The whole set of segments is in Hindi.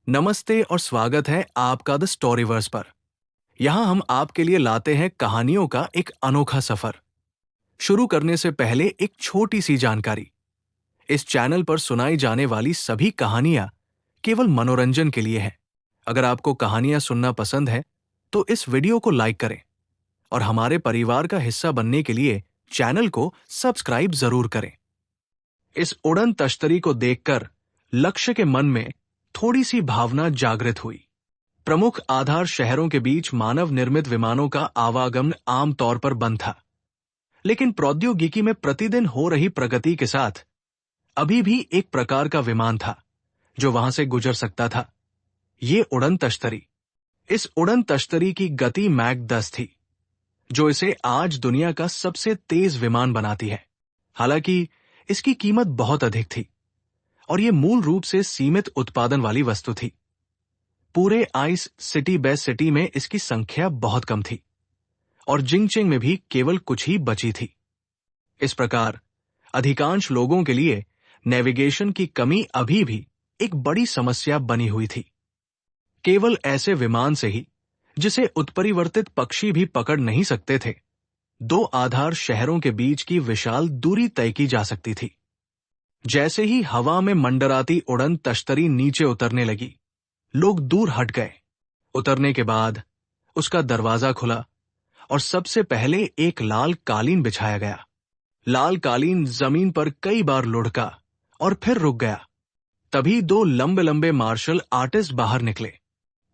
नमस्ते और स्वागत है आपका द स्टोरीवर्स पर। यहाँ हम आपके लिए लाते हैं कहानियों का एक अनोखा सफर। शुरू करने से पहले एक छोटी सी जानकारी। इस चैनल पर सुनाई जाने वाली सभी कहानियां केवल मनोरंजन के लिए हैं। अगर आपको कहानियां सुनना पसंद है तो इस वीडियो को लाइक करें और हमारे परिवार का हिस्सा बनने के लिए चैनल को सब्सक्राइब जरूर करें। इस उड़न तश्तरी को देखकर लक्ष्य के मन में थोड़ी सी भावना जागृत हुई। प्रमुख आधार शहरों के बीच मानव निर्मित विमानों का आवागमन आमतौर पर बंद था, लेकिन प्रौद्योगिकी में प्रतिदिन हो रही प्रगति के साथ अभी भी एक प्रकार का विमान था जो वहां से गुजर सकता था। ये उड़न तश्तरी। इस उड़न तश्तरी की गति मैक 10 थी, जो इसे आज दुनिया का सबसे तेज विमान बनाती है। हालांकि इसकी कीमत बहुत अधिक थी और यह मूल रूप से सीमित उत्पादन वाली वस्तु थी। पूरे आइस सिटी बेस्ट सिटी में इसकी संख्या बहुत कम थी और जिंगचिंग में भी केवल कुछ ही बची थी। इस प्रकार अधिकांश लोगों के लिए नेविगेशन की कमी अभी भी एक बड़ी समस्या बनी हुई थी। केवल ऐसे विमान से ही, जिसे उत्परिवर्तित पक्षी भी पकड़ नहीं सकते थे, 2 आधार शहरों के बीच की विशाल दूरी तय की जा सकती थी। जैसे ही हवा में मंडराती उड़न तश्तरी नीचे उतरने लगी, लोग दूर हट गए। उतरने के बाद उसका दरवाजा खुला और सबसे पहले एक लाल कालीन बिछाया गया। लाल कालीन जमीन पर कई बार लुढ़का और फिर रुक गया। तभी 2 लंबे लंबे मार्शल आर्टिस्ट बाहर निकले।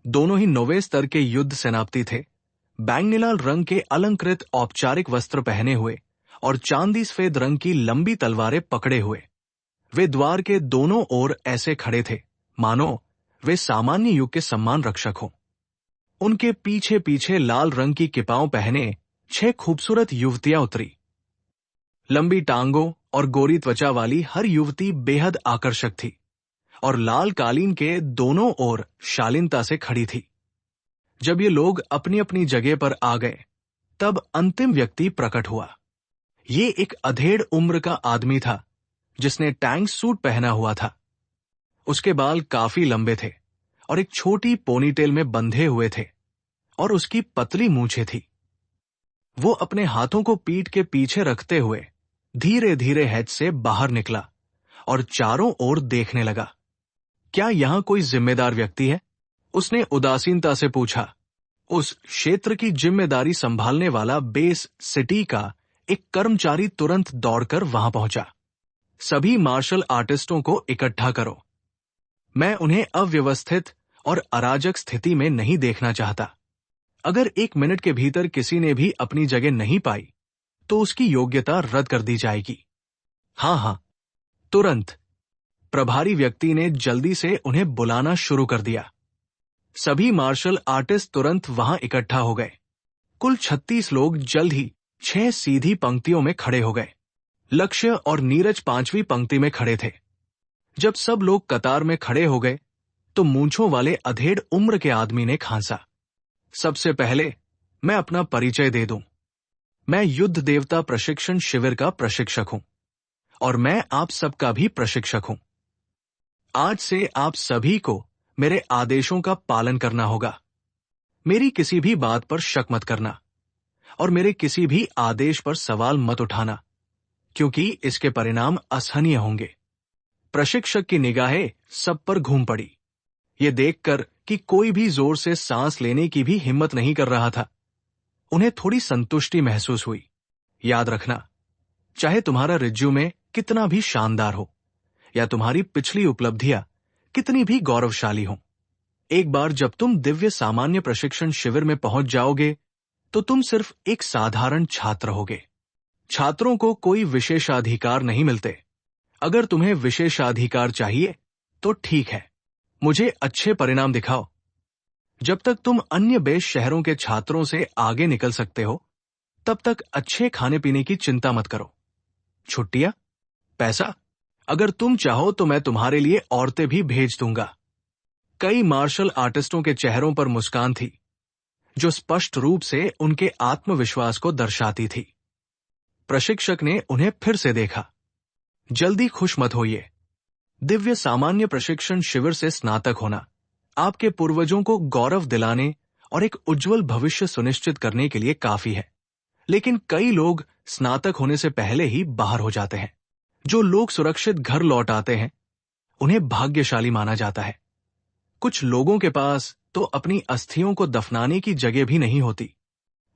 दोनों ही 9वें स्तर के युद्ध सेनापति थे, बैंगनी लाल रंग के अलंकृत औपचारिक वस्त्र पहने हुए और चांदी सफेद रंग की लंबी तलवारें पकड़े हुए। वे द्वार के दोनों ओर ऐसे खड़े थे मानो वे सामान्य युग के सम्मान रक्षक हों। उनके पीछे पीछे लाल रंग की किपाओं पहने 6 खूबसूरत युवतियां उतरी। लंबी टांगों और गोरी त्वचा वाली हर युवती बेहद आकर्षक थी और लाल कालीन के दोनों ओर शालीनता से खड़ी थी। जब ये लोग अपनी अपनी जगह पर आ गए, तब अंतिम व्यक्ति प्रकट हुआ। ये एक अधेड़ उम्र का आदमी था जिसने टैंक सूट पहना हुआ था। उसके बाल काफी लंबे थे और एक छोटी पोनीटेल में बंधे हुए थे और उसकी पतली मूंछें थी। वो अपने हाथों को पीठ के पीछे रखते हुए धीरे धीरे हैच से बाहर निकला और चारों ओर देखने लगा। क्या यहां कोई जिम्मेदार व्यक्ति है? उसने उदासीनता से पूछा। उस क्षेत्र की जिम्मेदारी संभालने वाला बेस सिटी का एक कर्मचारी तुरंत दौड़कर वहां पहुंचा। सभी मार्शल आर्टिस्टों को इकट्ठा करो। मैं उन्हें अव्यवस्थित और अराजक स्थिति में नहीं देखना चाहता। अगर 1 मिनट के भीतर किसी ने भी अपनी जगह नहीं पाई, तो उसकी योग्यता रद्द कर दी जाएगी। हाँ, तुरंत। प्रभारी व्यक्ति ने जल्दी से उन्हें बुलाना शुरू कर दिया। सभी मार्शल आर्टिस्ट तुरंत वहां इकट्ठा हो गए। कुल 36 लोग जल्द ही 6 सीधी पंक्तियों में खड़े हो गए। लक्ष्य और नीरज 5वीं पंक्ति में खड़े थे। जब सब लोग कतार में खड़े हो गए, तो मूंछों वाले अधेड़ उम्र के आदमी ने खांसा। सबसे पहले मैं अपना परिचय दे दूं। मैं युद्ध देवता प्रशिक्षण शिविर का प्रशिक्षक हूं और मैं आप सबका भी प्रशिक्षक हूं। आज से आप सभी को मेरे आदेशों का पालन करना होगा। मेरी किसी भी बात पर शक मत करना और मेरे किसी भी आदेश पर सवाल मत उठाना, क्योंकि इसके परिणाम असहनीय होंगे। प्रशिक्षक की निगाहें सब पर घूम पड़ी। ये देखकर कि कोई भी जोर से सांस लेने की भी हिम्मत नहीं कर रहा था, उन्हें थोड़ी संतुष्टि महसूस हुई। याद रखना, चाहे तुम्हारा रिज्यूमे कितना भी शानदार हो या तुम्हारी पिछली उपलब्धियां कितनी भी गौरवशाली हों, एक बार जब तुम दिव्य सामान्य प्रशिक्षण शिविर में पहुंच जाओगे, तो तुम सिर्फ एक साधारण छात्र होगे। छात्रों को कोई विशेषाधिकार नहीं मिलते। अगर तुम्हें विशेषाधिकार चाहिए तो ठीक है, मुझे अच्छे परिणाम दिखाओ। जब तक तुम अन्य बेस शहरों के छात्रों से आगे निकल सकते हो, तब तक अच्छे खाने पीने की चिंता मत करो। छुट्टियां, पैसा, अगर तुम चाहो तो मैं तुम्हारे लिए औरतें भी भेज दूंगा। कई मार्शल आर्टिस्टों के चेहरों पर मुस्कान थी, जो स्पष्ट रूप से उनके आत्मविश्वास को दर्शाती थी। प्रशिक्षक ने उन्हें फिर से देखा। जल्दी खुश मत होइए। दिव्य सामान्य प्रशिक्षण शिविर से स्नातक होना आपके पूर्वजों को गौरव दिलाने और एक उज्जवल भविष्य सुनिश्चित करने के लिए काफी है। लेकिन कई लोग स्नातक होने से पहले ही बाहर हो जाते हैं। जो लोग सुरक्षित घर लौट आते हैं उन्हें भाग्यशाली माना जाता है। कुछ लोगों के पास तो अपनी अस्थियों को दफनाने की जगह भी नहीं होती।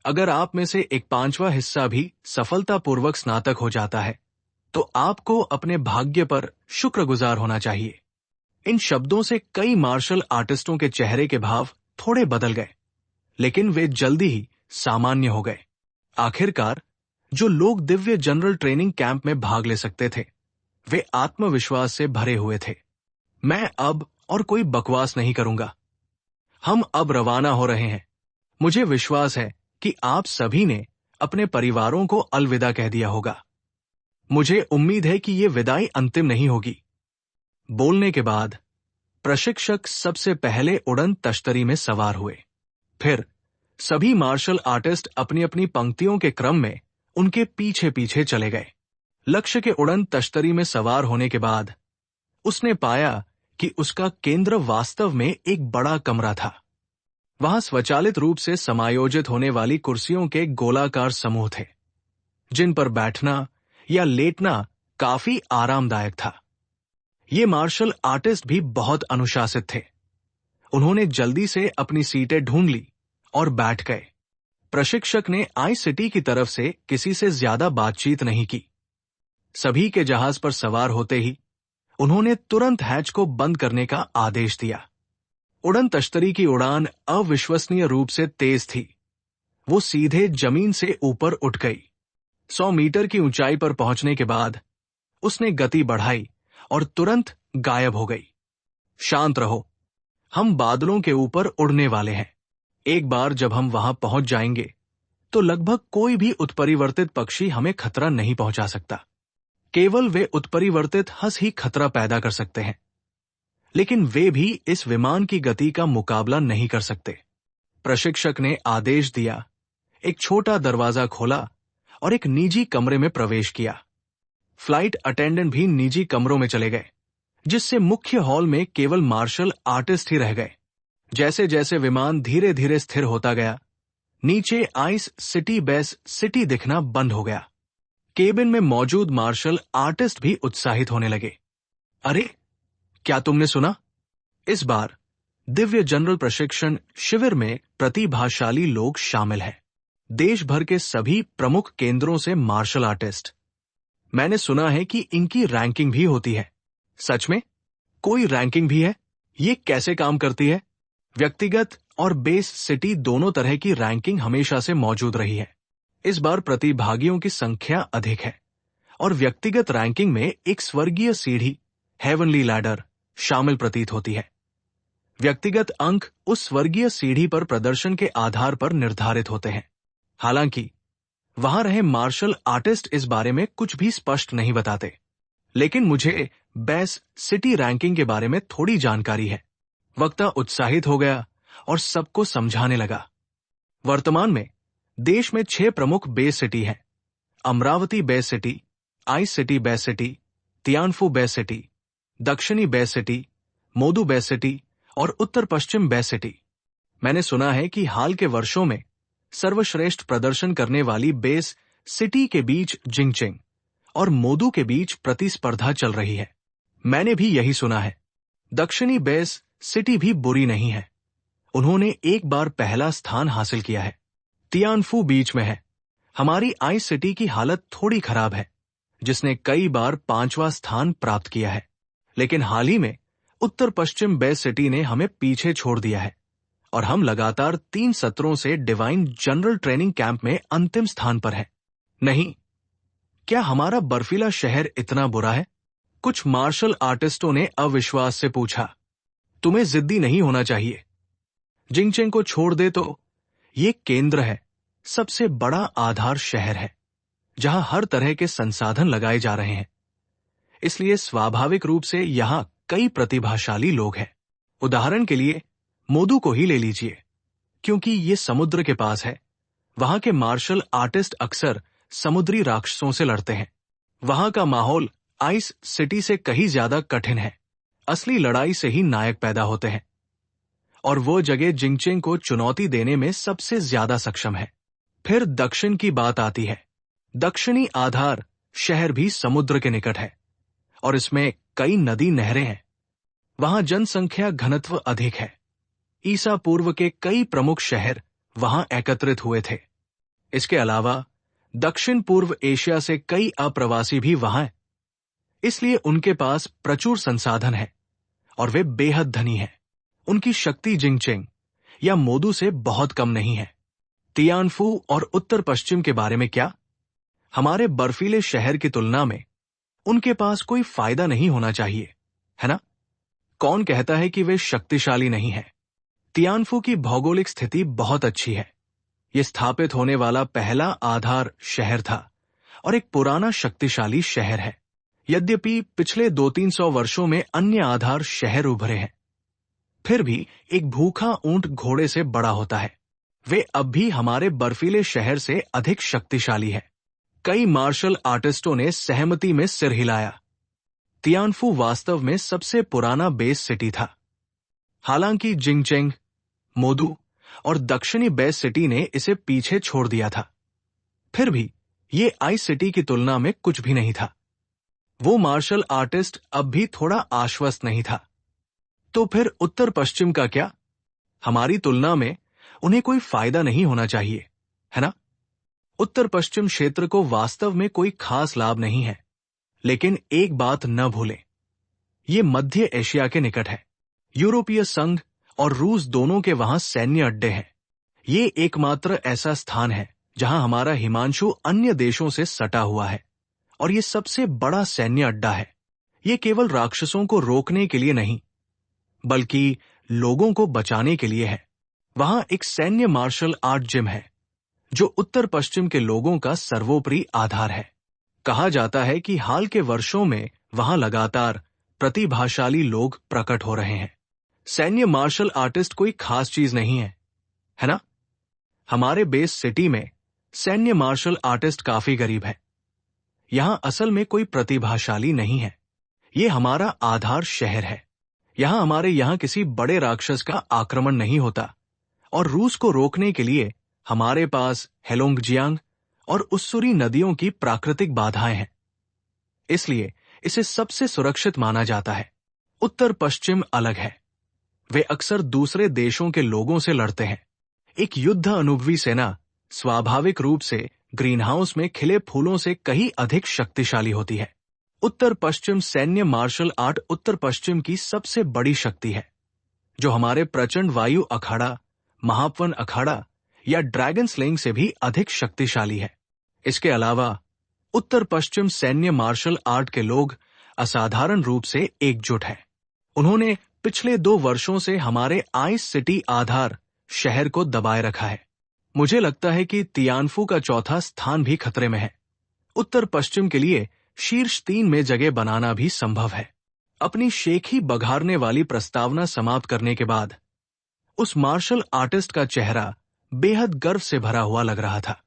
अगर आप में से एक पांचवा हिस्सा भी सफलतापूर्वक स्नातक हो जाता है तो आपको अपने भाग्य पर शुक्रगुजार होना चाहिए। इन शब्दों से कई मार्शल आर्टिस्टों के चेहरे के भाव थोड़े बदल गए, लेकिन वे जल्दी ही सामान्य हो गए। आखिरकार जो लोग दिव्य जनरल ट्रेनिंग कैंप में भाग ले सकते थे वे आत्मविश्वास से भरे हुए थे। मैं अब और कोई बकवास नहीं करूंगा। हम अब रवाना हो रहे हैं। मुझे विश्वास है कि आप सभी ने अपने परिवारों को अलविदा कह दिया होगा। मुझे उम्मीद है कि यह विदाई अंतिम नहीं होगी। बोलने के बाद प्रशिक्षक सबसे उड़न उड़न तश्तरी में सवार हुए। फिर सभी मार्शल आर्टिस्ट अपनी अपनी पंक्तियों के क्रम में उनके पीछे पीछे चले गए। लक्ष्य के उड़न तश्तरी में सवार होने के बाद उसने पाया कि उसका केंद्र वास्तव में एक बड़ा कमरा था। वहां स्वचालित रूप से समायोजित होने वाली कुर्सियों के गोलाकार समूह थे, जिन पर बैठना या लेटना काफी आरामदायक था। ये मार्शल आर्टिस्ट भी बहुत अनुशासित थे। उन्होंने जल्दी से अपनी सीटें ढूंढ ली और बैठ गए। प्रशिक्षक ने आईसीटी की तरफ से किसी से ज्यादा बातचीत नहीं की। सभी के जहाज पर सवार होते ही उन्होंने तुरंत हैच को बंद करने का आदेश दिया। उड़न तश्तरी की उड़ान अविश्वसनीय रूप से तेज थी। वो सीधे जमीन से ऊपर उठ गई। 100 मीटर की ऊंचाई पर पहुंचने के बाद उसने गति बढ़ाई और तुरंत गायब हो गई। शांत रहो, हम बादलों के ऊपर उड़ने वाले हैं। एक बार जब हम वहां पहुंच जाएंगे तो लगभग कोई भी उत्परिवर्तित पक्षी हमें खतरा नहीं पहुंचा सकता। केवल वे उत्परिवर्तित हंस ही खतरा पैदा कर सकते हैं, लेकिन वे भी इस विमान की गति का मुकाबला नहीं कर सकते। प्रशिक्षक ने आदेश दिया, एक छोटा दरवाजा खोला और एक निजी कमरे में प्रवेश किया। फ्लाइट अटेंडेंट भी निजी कमरों में चले गए, जिससे मुख्य हॉल में केवल मार्शल आर्टिस्ट ही रह गए। जैसे जैसे विमान धीरे धीरे स्थिर होता गया, नीचे आइस सिटी बेस सिटी दिखना बंद हो गया। केबिन में मौजूद मार्शल आर्टिस्ट भी उत्साहित होने लगे। अरे, क्या तुमने सुना? इस बार दिव्य जनरल प्रशिक्षण शिविर में प्रतिभाशाली लोग शामिल हैं। देश भर के सभी प्रमुख केंद्रों से मार्शल आर्टिस्ट। मैंने सुना है कि इनकी रैंकिंग भी होती है। सच में? कोई रैंकिंग भी है? ये कैसे काम करती है? व्यक्तिगत और बेस सिटी दोनों तरह की रैंकिंग हमेशा से मौजूद रही है। इस बार प्रतिभागियों की संख्या अधिक है और व्यक्तिगत रैंकिंग में एक स्वर्गीय सीढ़ी, हेवनली लैडर, शामिल प्रतीत होती है। व्यक्तिगत अंक उस स्वर्गीय सीढ़ी पर प्रदर्शन के आधार पर निर्धारित होते हैं। हालांकि वहां रहे मार्शल आर्टिस्ट इस बारे में कुछ भी स्पष्ट नहीं बताते, लेकिन मुझे बेस सिटी रैंकिंग के बारे में थोड़ी जानकारी है। वक्ता उत्साहित हो गया और सबको समझाने लगा। वर्तमान में देश में 6 प्रमुख बेस सिटी हैं: Amravati base city, ice city base city, Tianfu base city, दक्षिणी बेस सिटी, मोदू बेस सिटी और उत्तर पश्चिम बेस सिटी। मैंने सुना है कि हाल के वर्षों में सर्वश्रेष्ठ प्रदर्शन करने वाली बेस सिटी के बीच जिंगचिंग और मोदू के बीच प्रतिस्पर्धा चल रही है। मैंने भी यही सुना है। दक्षिणी बेस सिटी भी बुरी नहीं है। उन्होंने एक बार पहला स्थान हासिल किया है। तियानफू बीच में है। हमारी आइस सिटी की हालत थोड़ी खराब है, जिसने कई बार 5वां स्थान प्राप्त किया है, लेकिन हाल ही में उत्तर पश्चिम बेस सिटी ने हमें पीछे छोड़ दिया है और हम लगातार 3 सत्रों से डिवाइन जनरल ट्रेनिंग कैंप में अंतिम स्थान पर है। नहीं, क्या हमारा बर्फीला शहर इतना बुरा है? कुछ मार्शल आर्टिस्टों ने अविश्वास से पूछा। तुम्हें जिद्दी नहीं होना चाहिए। जिंगचेंग को छोड़ दे तो ये केंद्र है, सबसे बड़ा आधार शहर है, जहां हर तरह के संसाधन लगाए जा रहे हैं। इसलिए स्वाभाविक रूप से यहां कई प्रतिभाशाली लोग हैं। उदाहरण के लिए मोदू को ही ले लीजिए, क्योंकि ये समुद्र के पास है। वहां के मार्शल आर्टिस्ट अक्सर समुद्री राक्षसों से लड़ते हैं। वहां का माहौल आइस सिटी से कहीं ज्यादा कठिन है। असली लड़ाई से ही नायक पैदा होते हैं। और वो जगह जिंगचेंग को चुनौती देने में सबसे ज्यादा सक्षम है। फिर दक्षिण की बात आती है। दक्षिणी आधार शहर भी समुद्र के निकट है और इसमें कई नदी नहरें हैं। वहां जनसंख्या घनत्व अधिक है। ईसा पूर्व के कई प्रमुख शहर वहां एकत्रित हुए थे। इसके अलावा दक्षिण पूर्व एशिया से कई अप्रवासी भी वहां हैं। इसलिए उनके पास प्रचुर संसाधन है और वे बेहद धनी हैं। उनकी शक्ति जिंगचेंग या मोदू से बहुत कम नहीं है। तियानफू और उत्तर पश्चिम के बारे में क्या? हमारे बर्फीले शहर की तुलना में उनके पास कोई फायदा नहीं होना चाहिए, है ना? कौन कहता है कि वे शक्तिशाली नहीं है? तियानफू की भौगोलिक स्थिति बहुत अच्छी है। यह स्थापित होने वाला पहला आधार शहर था और एक पुराना शक्तिशाली शहर है। यद्यपि पिछले 200-300 वर्षों में अन्य आधार शहर उभरे हैं, फिर भी एक भूखा ऊंट घोड़े से बड़ा होता है। वे अब भी हमारे बर्फीले शहर से अधिक शक्तिशाली है। कई मार्शल आर्टिस्टों ने सहमति में सिर हिलाया। तियानफू वास्तव में सबसे पुराना बेस सिटी था। हालांकि जिंगचेंग, मोदू और दक्षिणी बेस सिटी ने इसे पीछे छोड़ दिया था, फिर भी ये आइस सिटी की तुलना में कुछ भी नहीं था। वो मार्शल आर्टिस्ट अब भी थोड़ा आश्वस्त नहीं था। तो फिर उत्तर पश्चिम का क्या? हमारी तुलना में उन्हें कोई फायदा नहीं होना चाहिए, है ना? उत्तर पश्चिम क्षेत्र को वास्तव में कोई खास लाभ नहीं है, लेकिन एक बात न भूलें, ये मध्य एशिया के निकट है। यूरोपीय संघ और रूस दोनों के वहां सैन्य अड्डे हैं। ये एकमात्र ऐसा स्थान है जहां हमारा हिमांशु अन्य देशों से सटा हुआ है और ये सबसे बड़ा सैन्य अड्डा है। ये केवल राक्षसों को रोकने के लिए नहीं, बल्कि लोगों को बचाने के लिए है। वहां एक सैन्य मार्शल आर्ट जिम है जो उत्तर पश्चिम के लोगों का सर्वोपरि आधार है। कहा जाता है कि हाल के वर्षों में वहां लगातार प्रतिभाशाली लोग प्रकट हो रहे हैं। सैन्य मार्शल आर्टिस्ट कोई खास चीज नहीं है, है ना? हमारे बेस सिटी में सैन्य मार्शल आर्टिस्ट काफी गरीब है। यहां असल में कोई प्रतिभाशाली नहीं है। ये हमारा आधार शहर है। हमारे यहां किसी बड़े राक्षस का आक्रमण नहीं होता और रूस को रोकने के लिए हमारे पास हेलोंगजियांग और उस्सुरी नदियों की प्राकृतिक बाधाएं हैं। इसलिए इसे सबसे सुरक्षित माना जाता है। उत्तर पश्चिम अलग है। वे अक्सर दूसरे देशों के लोगों से लड़ते हैं। एक युद्ध अनुभवी सेना स्वाभाविक रूप से ग्रीनहाउस में खिले फूलों से कहीं अधिक शक्तिशाली होती है। उत्तर पश्चिम सैन्य मार्शल आर्ट उत्तर पश्चिम की सबसे बड़ी शक्ति है, जो हमारे प्रचंड वायु अखाड़ा, महापवन अखाड़ा या ड्रैगन स्लेइंग से भी अधिक शक्तिशाली है। इसके अलावा उत्तर पश्चिम सैन्य मार्शल आर्ट के लोग असाधारण रूप से एकजुट हैं। उन्होंने पिछले 2 वर्षों से हमारे आइस सिटी आधार शहर को दबाए रखा है। मुझे लगता है कि तियानफू का चौथा स्थान भी खतरे में है। उत्तर पश्चिम के लिए शीर्ष 3 में जगह बनाना भी संभव है। अपनी शेखी बघारने वाली प्रस्तावना समाप्त करने के बाद उस मार्शल आर्टिस्ट का चेहरा बेहद गर्व से भरा हुआ लग रहा था।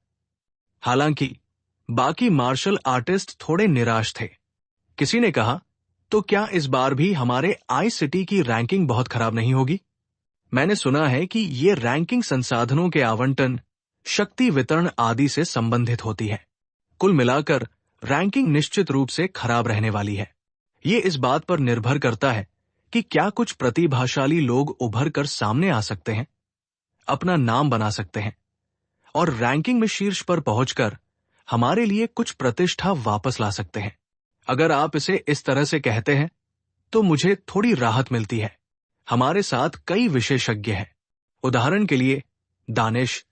हालांकि बाकी मार्शल आर्टिस्ट थोड़े निराश थे। किसी ने कहा, तो क्या इस बार भी हमारे आइस सिटी की रैंकिंग बहुत खराब नहीं होगी? मैंने सुना है कि ये रैंकिंग संसाधनों के आवंटन, शक्ति वितरण आदि से संबंधित होती है। कुल मिलाकर रैंकिंग निश्चित रूप से खराब रहने वाली है। ये इस बात पर निर्भर करता है कि क्या कुछ प्रतिभाशाली लोग उभर कर सामने आ सकते हैं, अपना नाम बना सकते हैं और रैंकिंग में शीर्ष पर पहुंचकर हमारे लिए कुछ प्रतिष्ठा वापस ला सकते हैं। अगर आप इसे इस तरह से कहते हैं तो मुझे थोड़ी राहत मिलती है। हमारे साथ कई विशेषज्ञ हैं। उदाहरण के लिए दानिश।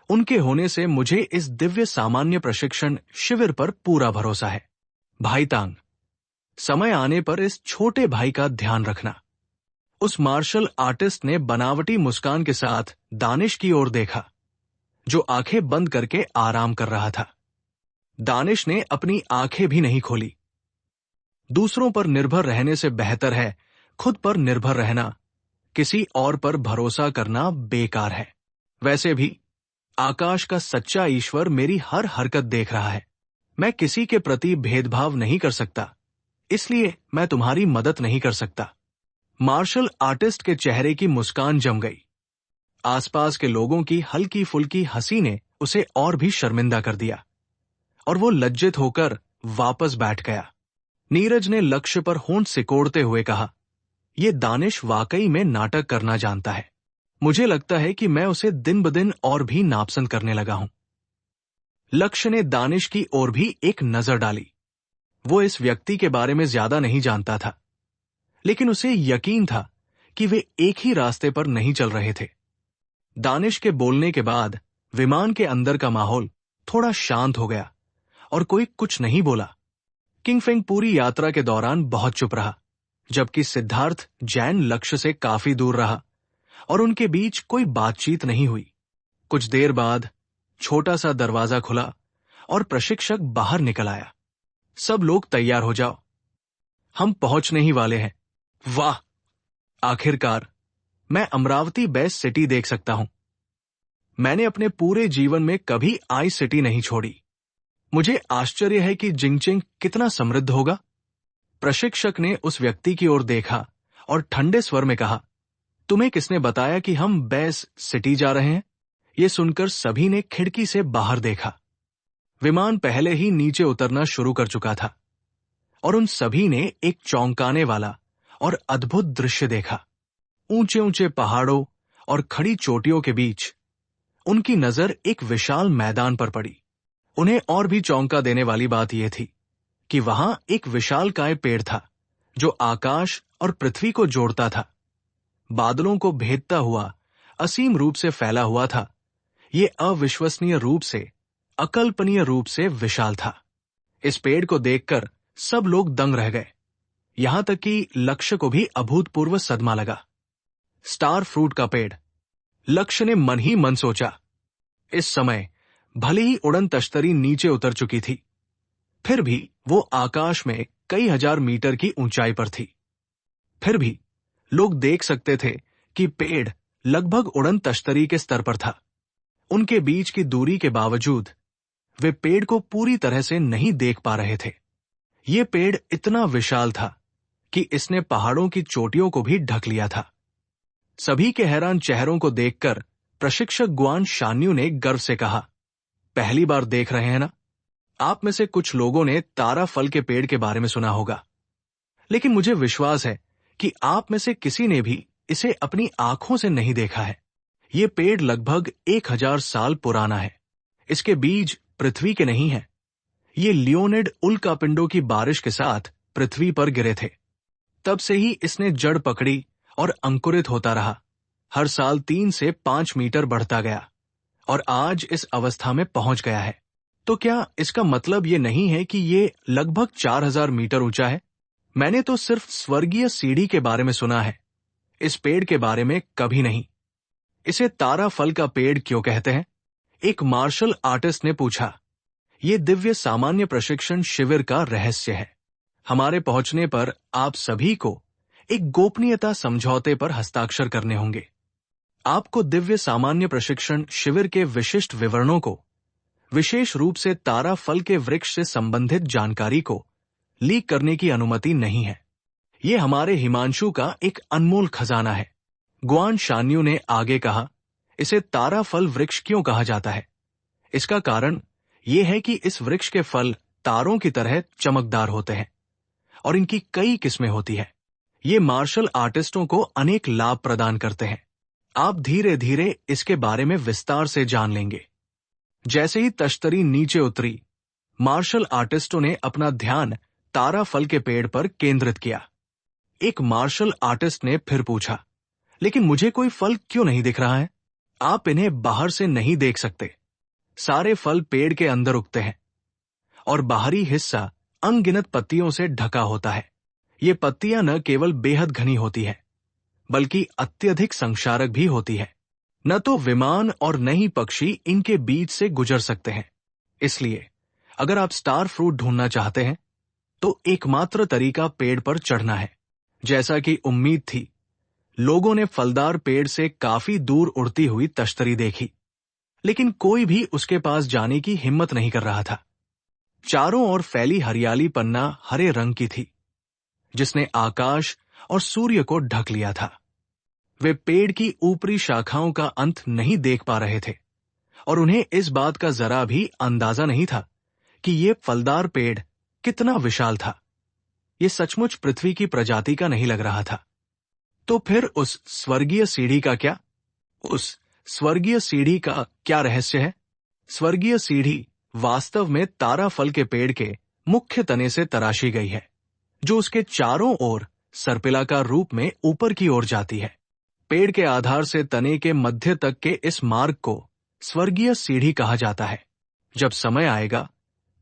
उनके होने से मुझे इस दिव्य सामान्य प्रशिक्षण शिविर पर पूरा भरोसा है। भाई तांग, समय आने पर इस छोटे भाई का ध्यान रखना। उस मार्शल आर्टिस्ट ने बनावटी मुस्कान के साथ दानिश की ओर देखा, जो आंखें बंद करके आराम कर रहा था। दानिश ने अपनी आंखें भी नहीं खोली। दूसरों पर निर्भर रहने से बेहतर है खुद पर निर्भर रहना। किसी और पर भरोसा करना बेकार है। वैसे भी आकाश का सच्चा ईश्वर मेरी हर हरकत देख रहा है। मैं किसी के प्रति भेदभाव नहीं कर सकता, इसलिए मैं तुम्हारी मदद नहीं कर सकता। मार्शल आर्टिस्ट के चेहरे की मुस्कान जम गई। आसपास के लोगों की हल्की फुल्की हंसी ने उसे और भी शर्मिंदा कर दिया और वो लज्जित होकर वापस बैठ गया। नीरज ने लक्ष्य पर होंठ सिकोड़ते हुए कहा, यह दानिश वाकई में नाटक करना जानता है। मुझे लगता है कि मैं उसे दिन ब दिन और भी नापसंद करने लगा हूं। लक्ष्य ने दानिश की ओर भी एक नजर डाली। वो इस व्यक्ति के बारे में ज्यादा नहीं जानता था, लेकिन उसे यकीन था कि वे एक ही रास्ते पर नहीं चल रहे थे। दानिश के बोलने के बाद विमान के अंदर का माहौल थोड़ा शांत हो गया और कोई कुछ नहीं बोला। किंगफिंग पूरी यात्रा के दौरान बहुत चुप रहा, जबकि सिद्धार्थ जैन लक्ष्य से काफी दूर रहा और उनके बीच कोई बातचीत नहीं हुई। कुछ देर बाद छोटा सा दरवाजा खुला और प्रशिक्षक बाहर निकल आया। सब लोग तैयार हो जाओ, हम पहुंचने ही वाले हैं। वाह, आखिरकार मैं अमरावती बेस्ट सिटी देख सकता हूं। मैंने अपने पूरे जीवन में कभी आई सिटी नहीं छोड़ी। मुझे आश्चर्य है कि जिंगचिंग कितना समृद्ध होगा। प्रशिक्षक ने उस व्यक्ति की ओर देखा और ठंडे स्वर में कहा, तुम्हें किसने बताया कि हम बेस्ट सिटी जा रहे हैं? यह सुनकर सभी ने खिड़की से बाहर देखा। विमान पहले ही नीचे उतरना शुरू कर चुका था और उन सभी ने एक चौंकाने वाला और अद्भुत दृश्य देखा। ऊंचे ऊंचे पहाड़ों और खड़ी चोटियों के बीच उनकी नजर एक विशाल मैदान पर पड़ी। उन्हें और भी चौंका देने वाली बात यह थी कि वहां एक विशालकाय पेड़ था जो आकाश और पृथ्वी को जोड़ता था। बादलों को भेदता हुआ असीम रूप से फैला हुआ था। ये अविश्वसनीय रूप से, अकल्पनीय रूप से विशाल था। इस पेड़ को देखकर सब लोग दंग रह गए, यहां तक कि लक्ष्य को भी अभूतपूर्व सदमा लगा। स्टार फ्रूट का पेड़, लक्ष्य ने मन ही मन सोचा। इस समय भले ही उड़न तश्तरी नीचे उतर चुकी थी, फिर भी वो आकाश में कई हजार मीटर की ऊंचाई पर थी। फिर भी लोग देख सकते थे कि पेड़ लगभग उड़न तश्तरी के स्तर पर था। उनके बीच की दूरी के बावजूद वे पेड़ को पूरी तरह से नहीं देख पा रहे थे। ये पेड़ इतना विशाल था कि इसने पहाड़ों की चोटियों को भी ढक लिया था। सभी के हैरान चेहरों को देखकर प्रशिक्षक गुआन शान्यू ने गर्व से कहा, पहली बार देख रहे हैं ना? आप में से कुछ लोगों ने तारा फल के पेड़ के बारे में सुना होगा, लेकिन मुझे विश्वास है कि आप में से किसी ने भी इसे अपनी आंखों से नहीं देखा है। ये पेड़ लगभग 1000 साल पुराना है। इसके बीज पृथ्वी के नहीं हैं। ये लियोनिड उल्कापिंडों की बारिश के साथ पृथ्वी पर गिरे थे। तब से ही इसने जड़ पकड़ी और अंकुरित होता रहा। हर साल 3 से 5 मीटर बढ़ता गया और आज इस अवस्था में पहुंच गया है। तो क्या इसका मतलब ये नहीं है कि ये लगभग 4000 मीटर ऊंचा है? मैंने तो सिर्फ स्वर्गीय सीढ़ी के बारे में सुना है, इस पेड़ के बारे में कभी नहीं। इसे तारा फल का पेड़ क्यों कहते हैं? एक मार्शल आर्टिस्ट ने पूछा। ये दिव्य सामान्य प्रशिक्षण शिविर का रहस्य है। हमारे पहुंचने पर आप सभी को एक गोपनीयता समझौते पर हस्ताक्षर करने होंगे। आपको दिव्य सामान्य प्रशिक्षण शिविर के विशिष्ट विवरणों को, विशेष रूप से तारा फल के वृक्ष से संबंधित जानकारी को लीक करने की अनुमति नहीं है। ये हमारे हिमांशु का एक अनमोल खजाना है। गुआन शान्यू ने आगे कहा, इसे तारा फल वृक्ष क्यों कहा जाता है? इसका कारण यह है कि इस वृक्ष के फल तारों की तरह चमकदार होते हैं और इनकी कई किस्में होती है। ये मार्शल आर्टिस्टों को अनेक लाभ प्रदान करते हैं। आप धीरे धीरे इसके बारे में विस्तार से जान लेंगे। जैसे ही तश्तरी नीचे उतरी, मार्शल आर्टिस्टों ने अपना ध्यान तारा फल के पेड़ पर केंद्रित किया। एक मार्शल आर्टिस्ट ने फिर पूछा, लेकिन मुझे कोई फल क्यों नहीं दिख रहा है? आप इन्हें बाहर से नहीं देख सकते। सारे फल पेड़ के अंदर उगते हैं और बाहरी हिस्सा अनगिनत पत्तियों से ढका होता है। ये पत्तियां न केवल बेहद घनी होती है, बल्कि अत्यधिक संक्षारक भी होती है। न तो विमान और न ही पक्षी इनके बीच से गुजर सकते हैं। इसलिए अगर आप स्टार फ्रूट ढूंढना चाहते हैं तो एकमात्र तरीका पेड़ पर चढ़ना है। जैसा कि उम्मीद थी, लोगों ने फलदार पेड़ से काफी दूर उड़ती हुई तश्तरी देखी, लेकिन कोई भी उसके पास जाने की हिम्मत नहीं कर रहा था। चारों ओर फैली हरियाली पन्ना हरे रंग की थी, जिसने आकाश और सूर्य को ढक लिया था। वे पेड़ की ऊपरी शाखाओं का अंत नहीं देख पा रहे थे और उन्हें इस बात का जरा भी अंदाजा नहीं था कि ये फलदार पेड़ कितना विशाल था। ये सचमुच पृथ्वी की प्रजाति का नहीं लग रहा था। तो फिर उस स्वर्गीय सीढ़ी का क्या? उस स्वर्गीय सीढ़ी का क्या रहस्य है? स्वर्गीय सीढ़ी वास्तव में तारा फल के पेड़ के मुख्य तने से तराशी गई है, जो उसके चारों ओर सर्पिलाकार रूप में ऊपर की ओर जाती है। पेड़ के आधार से तने के मध्य तक के इस मार्ग को स्वर्गीय सीढ़ी कहा जाता है। जब समय आएगा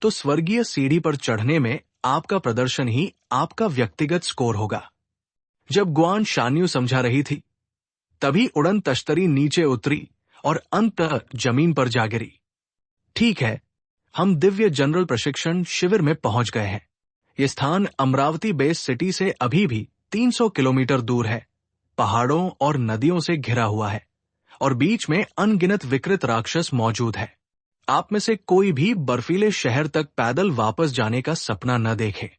तो स्वर्गीय सीढ़ी पर चढ़ने में आपका प्रदर्शन ही आपका व्यक्तिगत स्कोर होगा। जब ग्वान शान्यू समझा रही थी, तभी उड़न तश्तरी नीचे उतरी और अंततः जमीन पर जा गिरी। ठीक है, हम दिव्य जनरल प्रशिक्षण शिविर में पहुंच गए हैं। यह स्थान अमरावती बेस सिटी से अभी भी 300 किलोमीटर दूर है, पहाड़ों और नदियों से घिरा हुआ है और बीच में अनगिनत विकृत राक्षस मौजूद है। आप में से कोई भी बर्फीले शहर तक पैदल वापस जाने का सपना न देखे।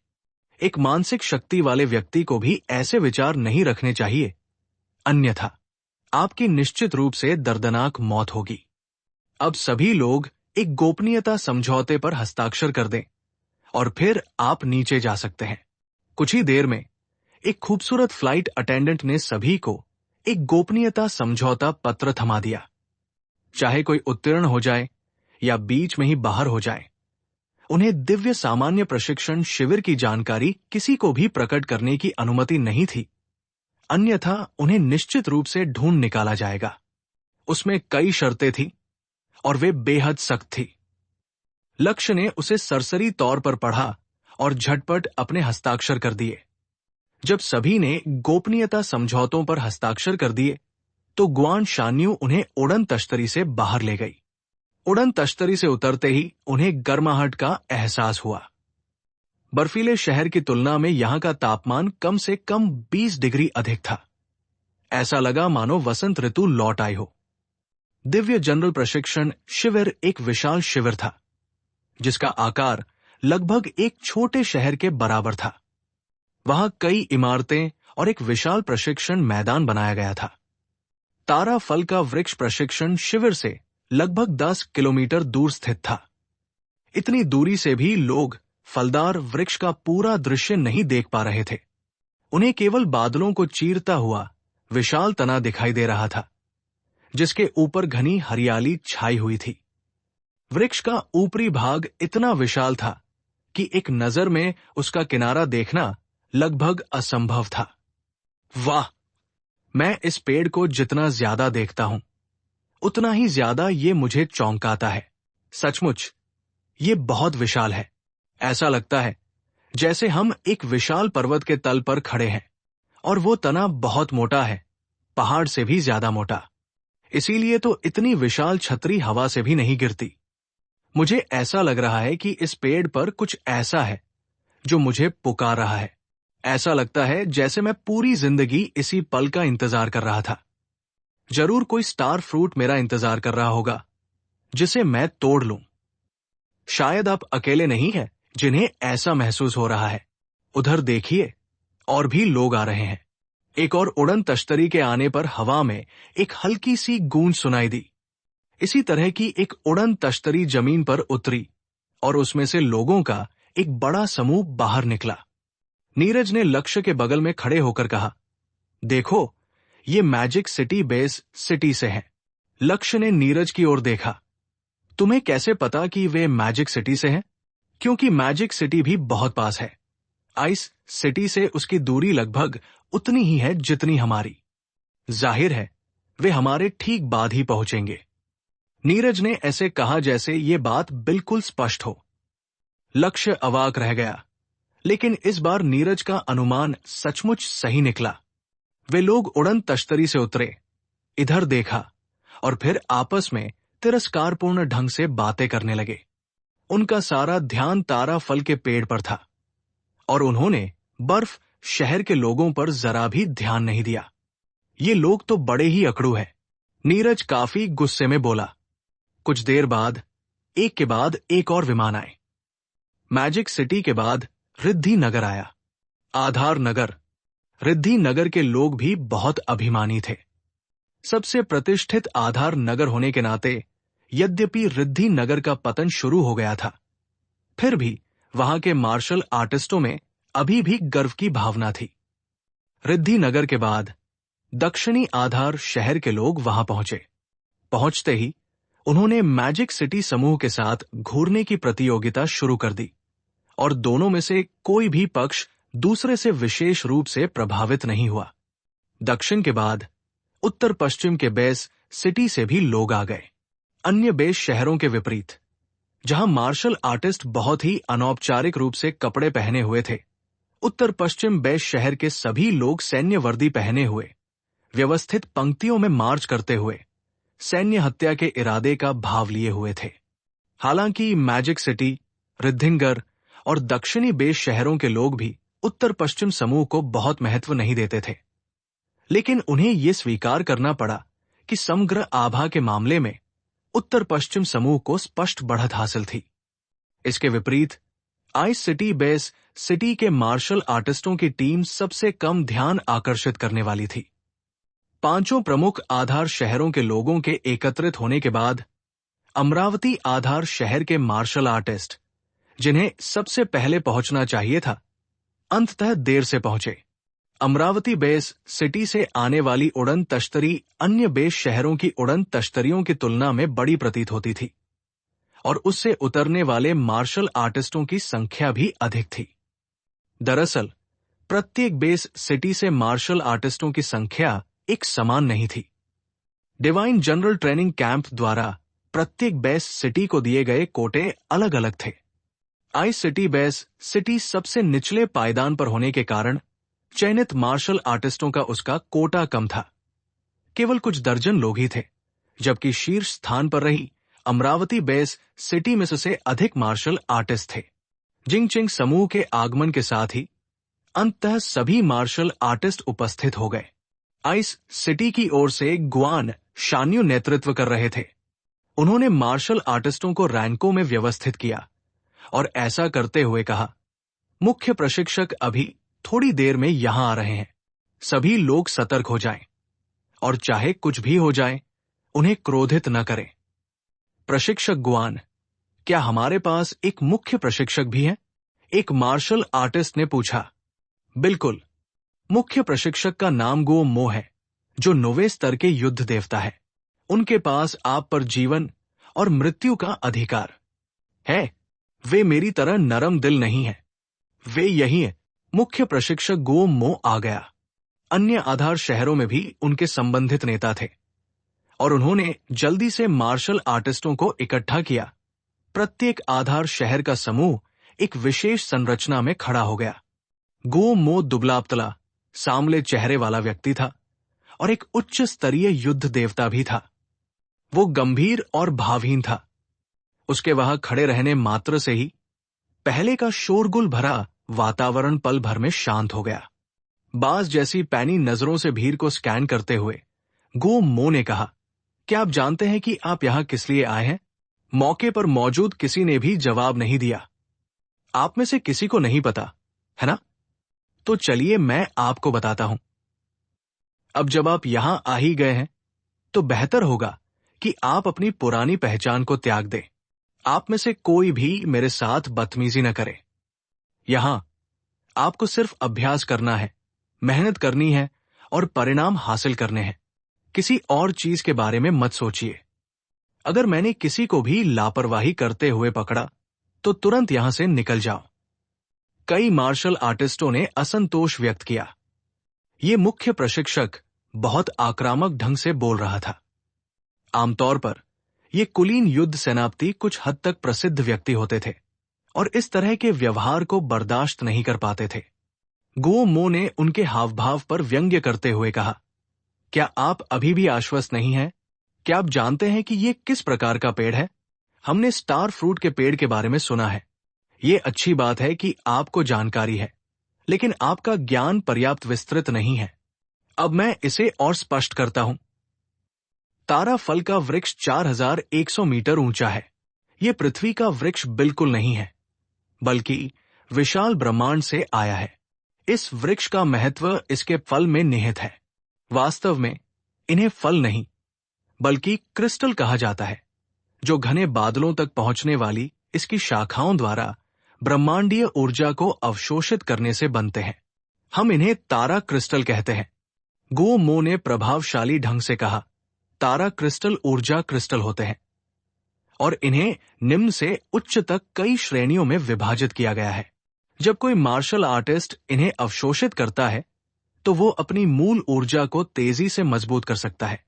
एक मानसिक शक्ति वाले व्यक्ति को भी ऐसे विचार नहीं रखने चाहिए, अन्यथा आपकी निश्चित रूप से दर्दनाक मौत होगी। अब सभी लोग एक गोपनीयता समझौते पर हस्ताक्षर कर दें और फिर आप नीचे जा सकते हैं। कुछ ही देर में एक खूबसूरत फ्लाइट अटेंडेंट ने सभी को एक गोपनीयता समझौता पत्र थमा दिया। चाहे कोई उत्तीर्ण हो जाए या बीच में ही बाहर हो जाए, उन्हें दिव्य सामान्य प्रशिक्षण शिविर की जानकारी किसी को भी प्रकट करने की अनुमति नहीं थी, अन्यथा उन्हें निश्चित रूप से ढूंढ निकाला जाएगा। उसमें कई शर्तें थीं और वे बेहद सख्त थी। लक्ष्य ने उसे सरसरी तौर पर पढ़ा और झटपट अपने हस्ताक्षर कर दिए। जब सभी ने गोपनीयता समझौतों पर हस्ताक्षर कर दिए तो ग्वान शान्यू उन्हें उड़न तश्तरी से बाहर ले गई। उड़न तश्तरी से उतरते ही उन्हें गर्माहट का एहसास हुआ। बर्फीले शहर की तुलना में यहां का तापमान कम से कम 20 डिग्री अधिक था। ऐसा लगा मानो वसंत ऋतु लौट आई हो। दिव्य जनरल प्रशिक्षण शिविर एक विशाल शिविर था, जिसका आकार लगभग एक छोटे शहर के बराबर था। वहां कई इमारतें और एक विशाल प्रशिक्षण मैदान बनाया गया था। तारा फल का वृक्ष प्रशिक्षण शिविर से लगभग 10 किलोमीटर दूर स्थित था। इतनी दूरी से भी लोग फलदार वृक्ष का पूरा दृश्य नहीं देख पा रहे थे। उन्हें केवल बादलों को चीरता हुआ विशाल तना दिखाई दे रहा था, जिसके ऊपर घनी हरियाली छाई हुई थी। वृक्ष का ऊपरी भाग इतना विशाल था कि एक नजर में उसका किनारा देखना लगभग असंभव था। वाह! मैं इस पेड़ को जितना ज्यादा देखता हूं, उतना ही ज्यादा ये मुझे चौंकाता है। सचमुच ये बहुत विशाल है। ऐसा लगता है जैसे हम एक विशाल पर्वत के तल पर खड़े हैं और वो तना बहुत मोटा है, पहाड़ से भी ज्यादा मोटा। इसीलिए तो इतनी विशाल छतरी हवा से भी नहीं गिरती। मुझे ऐसा लग रहा है कि इस पेड़ पर कुछ ऐसा है जो मुझे पुकार रहा है। ऐसा लगता है जैसे मैं पूरी जिंदगी इसी पल का इंतजार कर रहा था। जरूर कोई स्टार फ्रूट मेरा इंतजार कर रहा होगा, जिसे मैं तोड़ लूं। शायद आप अकेले नहीं हैं जिन्हें ऐसा महसूस हो रहा है। उधर देखिए, और भी लोग आ रहे हैं। एक और उड़न तश्तरी के आने पर हवा में एक हल्की सी गूंज सुनाई दी। इसी तरह की एक उड़न तश्तरी जमीन पर उतरी और उसमें से लोगों का एक बड़ा समूह बाहर निकला। नीरज ने लक्ष्य के बगल में खड़े होकर कहा, देखो, ये मैजिक सिटी बेस सिटी से हैं। लक्ष्य ने नीरज की ओर देखा। तुम्हें कैसे पता कि वे मैजिक सिटी से हैं? क्योंकि मैजिक सिटी भी बहुत पास है। आइस सिटी से उसकी दूरी लगभग उतनी ही है जितनी हमारी। जाहिर है वे हमारे ठीक बाद ही पहुंचेंगे। नीरज ने ऐसे कहा जैसे ये बात बिल्कुल स्पष्ट हो। लक्ष्य अवाक रह गया, लेकिन इस बार नीरज का अनुमान सचमुच सही निकला। वे लोग उड़न तश्तरी से उतरे, इधर देखा और फिर आपस में तिरस्कारपूर्ण ढंग से बातें करने लगे। उनका सारा ध्यान तारा फल के पेड़ पर था और उन्होंने बर्फ शहर के लोगों पर जरा भी ध्यान नहीं दिया। ये लोग तो बड़े ही अकड़ू हैं। नीरज काफी गुस्से में बोला। कुछ देर बाद एक के बाद एक और विमान आए। मैजिक सिटी के बाद रिद्धि नगर आया, आधार नगर, रिद्धि नगर के लोग भी बहुत अभिमानी थे। सबसे प्रतिष्ठित आधार नगर होने के नाते यद्यपि रिद्धि नगर का पतन शुरू हो गया था, फिर भी वहां के मार्शल आर्टिस्टों में अभी भी गर्व की भावना थी। रिद्धि नगर के बाद दक्षिणी आधार शहर के लोग वहां पहुंचे। पहुंचते ही उन्होंने मैजिक सिटी समूह के साथ घूरने की प्रतियोगिता शुरू कर दी और दोनों में से कोई भी पक्ष दूसरे से विशेष रूप से प्रभावित नहीं हुआ। दक्षिण के बाद उत्तर पश्चिम के बेस सिटी से भी लोग आ गए। अन्य बेस शहरों के विपरीत, जहां मार्शल आर्टिस्ट बहुत ही अनौपचारिक रूप से कपड़े पहने हुए थे, उत्तर पश्चिम बेस शहर के सभी लोग सैन्य वर्दी पहने हुए, व्यवस्थित पंक्तियों में मार्च करते हुए सैन्य हत्या के इरादे का भाव लिए हुए थे। हालांकि मैजिक सिटी, रिद्धिनगर और दक्षिणी बेस शहरों के लोग भी उत्तर पश्चिम समूह को बहुत महत्व नहीं देते थे, लेकिन उन्हें यह स्वीकार करना पड़ा कि समग्र आभा के मामले में उत्तर पश्चिम समूह को स्पष्ट बढ़त हासिल थी। इसके विपरीत आइस सिटी बेस सिटी के मार्शल आर्टिस्टों की टीम सबसे कम ध्यान आकर्षित करने वाली थी। पांचों प्रमुख आधार शहरों के लोगों के एकत्रित होने के बाद अमरावती आधार शहर के मार्शल आर्टिस्ट, जिन्हें सबसे पहले पहुंचना चाहिए था, अंततः देर से पहुंचे। अमरावती बेस सिटी से आने वाली उड़न तश्तरी अन्य बेस शहरों की उड़न तश्तरियों की तुलना में बड़ी प्रतीत होती थी और उससे उतरने वाले मार्शल आर्टिस्टों की संख्या भी अधिक थी। दरअसल प्रत्येक बेस सिटी से मार्शल आर्टिस्टों की संख्या एक समान नहीं थी। डिवाइन जनरल ट्रेनिंग कैंप द्वारा प्रत्येक बेस सिटी को दिए गए कोटे अलग अलग थे। आइस सिटी बेस सिटी सबसे निचले पायदान पर होने के कारण चयनित मार्शल आर्टिस्टों का उसका कोटा कम था। केवल कुछ दर्जन लोग ही थे, जबकि शीर्ष स्थान पर रही अमरावती बेस सिटी में से अधिक मार्शल आर्टिस्ट थे। जिंगचिंग समूह के आगमन के साथ ही अंततः सभी मार्शल आर्टिस्ट उपस्थित हो गए। आइस सिटी की ओर से गुआन शान्यू नेतृत्व कर रहे थे। उन्होंने मार्शल आर्टिस्टों को रैंकों में व्यवस्थित किया और ऐसा करते हुए कहा, मुख्य प्रशिक्षक अभी थोड़ी देर में यहां आ रहे हैं। सभी लोग सतर्क हो जाएं और चाहे कुछ भी हो जाए, उन्हें क्रोधित न करें। प्रशिक्षक गुआन, क्या हमारे पास एक मुख्य प्रशिक्षक भी है? एक मार्शल आर्टिस्ट ने पूछा। बिल्कुल, मुख्य प्रशिक्षक का नाम गो मो है, जो 9वें स्तर के युद्ध देवता है। उनके पास आप पर जीवन और मृत्यु का अधिकार है। वे मेरी तरह नरम दिल नहीं है। वे यही है। मुख्य प्रशिक्षक गो मो आ गया। अन्य आधार शहरों में भी उनके संबंधित नेता थे और उन्होंने जल्दी से मार्शल आर्टिस्टों को इकट्ठा किया। प्रत्येक आधार शहर का समूह एक विशेष संरचना में खड़ा हो गया। गो मो दुबला-पतला, सांवले चेहरे वाला व्यक्ति था और एक उच्च स्तरीय युद्ध देवता भी था। वो गंभीर और भावहीन था। उसके वहां खड़े रहने मात्र से ही पहले का शोरगुल भरा वातावरण पल भर में शांत हो गया। बाज जैसी पैनी नजरों से भीड़ को स्कैन करते हुए गो मो ने कहा, क्या आप जानते हैं कि आप यहां किस लिए आए हैं? मौके पर मौजूद किसी ने भी जवाब नहीं दिया। आप में से किसी को नहीं पता, है ना? तो चलिए मैं आपको बताता हूं। अब जब आप यहां आ ही गए हैं, तो बेहतर होगा कि आप अपनी पुरानी पहचान को त्याग दें। आप में से कोई भी मेरे साथ बदतमीजी न करे। यहां आपको सिर्फ अभ्यास करना है, मेहनत करनी है और परिणाम हासिल करने हैं। किसी और चीज के बारे में मत सोचिए। अगर मैंने किसी को भी लापरवाही करते हुए पकड़ा, तो तुरंत यहां से निकल जाओ। कई मार्शल आर्टिस्टों ने असंतोष व्यक्त किया। ये मुख्य प्रशिक्षक बहुत आक्रामक ढंग से बोल रहा था। आमतौर पर ये कुलीन युद्ध सेनापति कुछ हद तक प्रसिद्ध व्यक्ति होते थे और इस तरह के व्यवहार को बर्दाश्त नहीं कर पाते थे। गो मो ने उनके हावभाव पर व्यंग्य करते हुए कहा, क्या आप अभी भी आश्वस्त नहीं हैं? क्या आप जानते हैं कि ये किस प्रकार का पेड़ है? हमने स्टार फ्रूट के पेड़ के बारे में सुना है। ये अच्छी बात है कि आपको जानकारी है, लेकिन आपका ज्ञान पर्याप्त विस्तृत नहीं है। अब मैं इसे और स्पष्ट करता हूं। तारा फल का वृक्ष 4100 मीटर ऊंचा है। यह पृथ्वी का वृक्ष बिल्कुल नहीं है, बल्कि विशाल ब्रह्मांड से आया है। इस वृक्ष का महत्व इसके फल में निहित है। वास्तव में इन्हें फल नहीं बल्कि क्रिस्टल कहा जाता है, जो घने बादलों तक पहुंचने वाली इसकी शाखाओं द्वारा ब्रह्मांडीय ऊर्जा को अवशोषित करने से बनते हैं। हम इन्हें तारा क्रिस्टल कहते हैं। गो मो ने प्रभावशाली ढंग से कहा, तारा क्रिस्टल ऊर्जा क्रिस्टल होते हैं और इन्हें निम्न से उच्च तक कई श्रेणियों में विभाजित किया गया है। जब कोई मार्शल आर्टिस्ट इन्हें अवशोषित करता है तो वो अपनी मूल ऊर्जा को तेजी से मजबूत कर सकता है,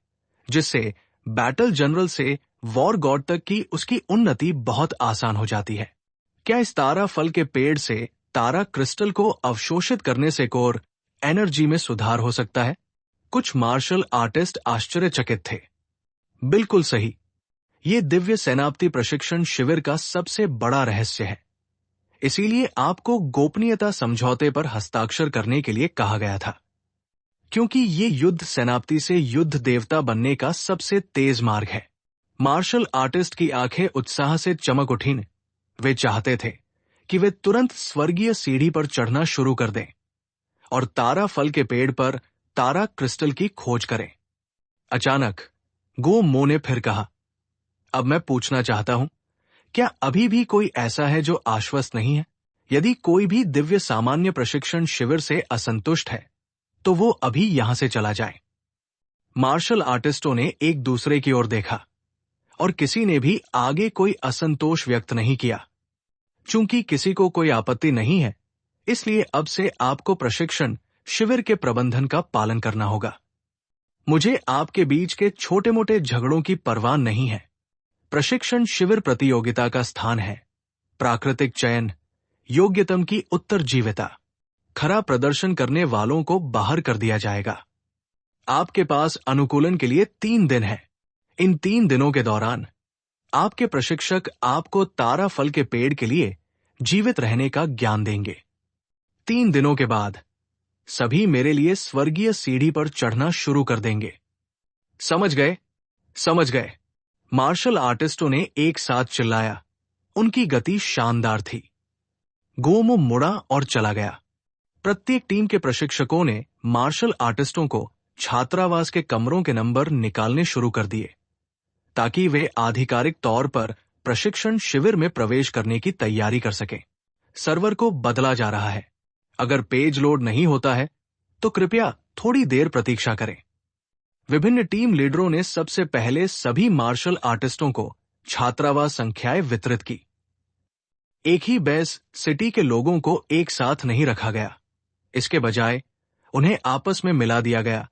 जिससे बैटल जनरल से वॉर गॉड तक की उसकी उन्नति बहुत आसान हो जाती है। क्या इस तारा फल के पेड़ से तारा क्रिस्टल को अवशोषित करने से कोर एनर्जी में सुधार हो सकता है? कुछ मार्शल आर्टिस्ट आश्चर्यचकित थे। बिल्कुल सही। ये दिव्य सेनापति प्रशिक्षण शिविर का सबसे बड़ा रहस्य है। इसीलिए आपको गोपनीयता समझौते पर हस्ताक्षर करने के लिए कहा गया था, क्योंकि ये युद्ध सेनापति से युद्ध देवता बनने का सबसे तेज मार्ग है। मार्शल आर्टिस्ट की आंखें उत्साह से चमक उठीं। वे चाहते थे कि वे तुरंत स्वर्गीय सीढ़ी पर चढ़ना शुरू कर दें और तारा फल के पेड़ पर तारा क्रिस्टल की खोज करें। अचानक गो मो ने फिर कहा, अब मैं पूछना चाहता हूं, क्या अभी भी कोई ऐसा है जो आश्वस्त नहीं है? यदि कोई भी दिव्य सामान्य प्रशिक्षण शिविर से असंतुष्ट है तो वो अभी यहां से चला जाए। मार्शल आर्टिस्टों ने एक दूसरे की ओर देखा और किसी ने भी आगे कोई असंतोष व्यक्त नहीं किया। चूंकि किसी को कोई आपत्ति नहीं है, इसलिए अब से आपको प्रशिक्षण शिविर के प्रबंधन का पालन करना होगा। मुझे आपके बीच के छोटे मोटे झगड़ों की परवाह नहीं है। प्रशिक्षण शिविर प्रतियोगिता का स्थान है। प्राकृतिक चयन, योग्यतम की उत्तरजीविता, खरा प्रदर्शन करने वालों को बाहर कर दिया जाएगा। आपके पास अनुकूलन के लिए 3 दिन है। इन 3 दिनों के दौरान आपके प्रशिक्षक आपको तारा फल के पेड़ के लिए जीवित रहने का ज्ञान देंगे। 3 दिनों के बाद सभी मेरे लिए स्वर्गीय सीढ़ी पर चढ़ना शुरू कर देंगे। समझ गए? समझ गए। मार्शल आर्टिस्टों ने एक साथ चिल्लाया। उनकी गति शानदार थी। गोमो मुड़ा और चला गया। प्रत्येक टीम के प्रशिक्षकों ने मार्शल आर्टिस्टों को छात्रावास के कमरों के नंबर निकालने शुरू कर दिए, ताकि वे आधिकारिक तौर पर प्रशिक्षण शिविर में प्रवेश करने की तैयारी कर सकें। सर्वर को बदला जा रहा है। अगर पेज लोड नहीं होता है तो कृपया थोड़ी देर प्रतीक्षा करें। विभिन्न टीम लीडरों ने सबसे पहले सभी मार्शल आर्टिस्टों को छात्रावास संख्याएं वितरित की। एक ही बेस सिटी के लोगों को एक साथ नहीं रखा गया। इसके बजाय उन्हें आपस में मिला दिया गया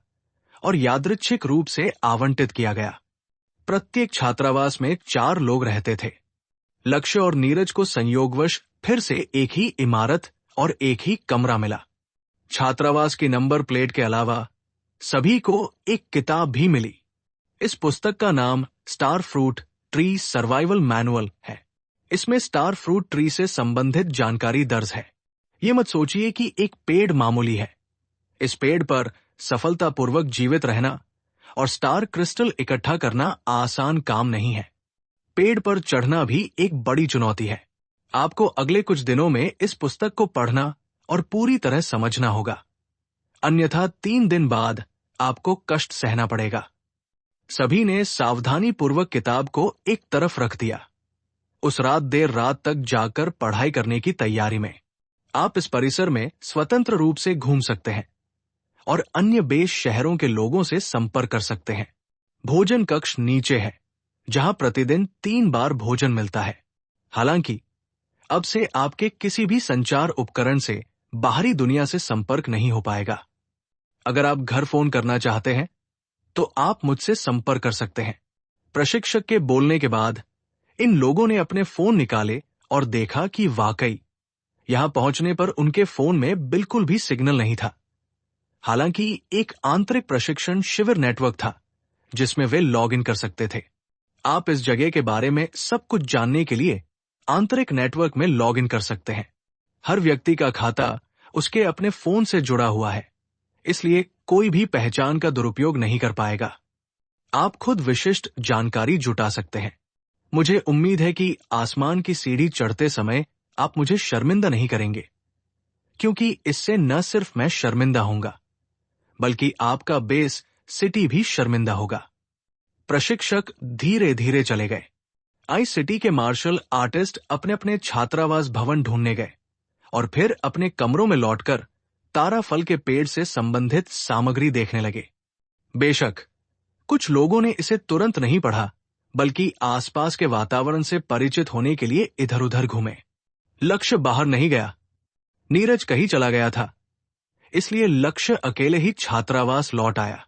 और यादृच्छिक रूप से आवंटित किया गया। प्रत्येक छात्रावास में 4 लोग रहते थे। लक्ष्य और नीरज को संयोगवश फिर से एक ही इमारत और एक ही कमरा मिला। छात्रावास की नंबर प्लेट के अलावा सभी को एक किताब भी मिली। इस पुस्तक का नाम star fruit tree survival manual है। इसमें स्टार फ्रूट ट्री से संबंधित जानकारी दर्ज है। ये मत सोचिए कि एक पेड़ मामूली है। इस पेड़ पर सफलतापूर्वक जीवित रहना और स्टार क्रिस्टल इकट्ठा करना आसान काम नहीं है। पेड़ पर चढ़ना भी एक बड़ी चुनौती है। आपको अगले कुछ दिनों में इस पुस्तक को पढ़ना और पूरी तरह समझना होगा, अन्यथा 3 दिन बाद आपको कष्ट सहना पड़ेगा। सभी ने सावधानी पूर्वक किताब को एक तरफ रख दिया। उस रात देर रात तक जाकर पढ़ाई करने की तैयारी में। आप इस परिसर में स्वतंत्र रूप से घूम सकते हैं और अन्य बेस शहरों के लोगों से संपर्क कर सकते हैं। भोजन कक्ष नीचे है, जहां प्रतिदिन 3 बार भोजन मिलता है। हालांकि अब से आपके किसी भी संचार उपकरण से बाहरी दुनिया से संपर्क नहीं हो पाएगा। अगर आप घर फोन करना चाहते हैं तो आप मुझसे संपर्क कर सकते हैं। प्रशिक्षक के बोलने के बाद इन लोगों ने अपने फोन निकाले और देखा कि वाकई यहां पहुंचने पर उनके फोन में बिल्कुल भी सिग्नल नहीं था। हालांकि एक आंतरिक प्रशिक्षण शिविर नेटवर्क था जिसमें वे लॉग इन कर सकते थे। आप इस जगह के बारे में सब कुछ जानने के लिए आंतरिक नेटवर्क में लॉग इन कर सकते हैं। हर व्यक्ति का खाता उसके अपने फोन से जुड़ा हुआ है, इसलिए कोई भी पहचान का दुरुपयोग नहीं कर पाएगा। आप खुद विशिष्ट जानकारी जुटा सकते हैं। मुझे उम्मीद है कि आसमान की सीढ़ी चढ़ते समय आप मुझे शर्मिंदा नहीं करेंगे, क्योंकि इससे न सिर्फ मैं शर्मिंदा होऊंगा, बल्कि आपका बेस सिटी भी शर्मिंदा होगा। प्रशिक्षक धीरे धीरे चले गए। आइस सिटी के मार्शल आर्टिस्ट अपने अपने छात्रावास भवन ढूंढने गए और फिर अपने कमरों में लौटकर ताराफल के पेड़ से संबंधित सामग्री देखने लगे। बेशक कुछ लोगों ने इसे तुरंत नहीं पढ़ा, बल्कि आसपास के वातावरण से परिचित होने के लिए इधर उधर घूमे। लक्ष्य बाहर नहीं गया, नीरज कहीं चला गया था, इसलिए लक्ष्य अकेले ही छात्रावास लौट आया।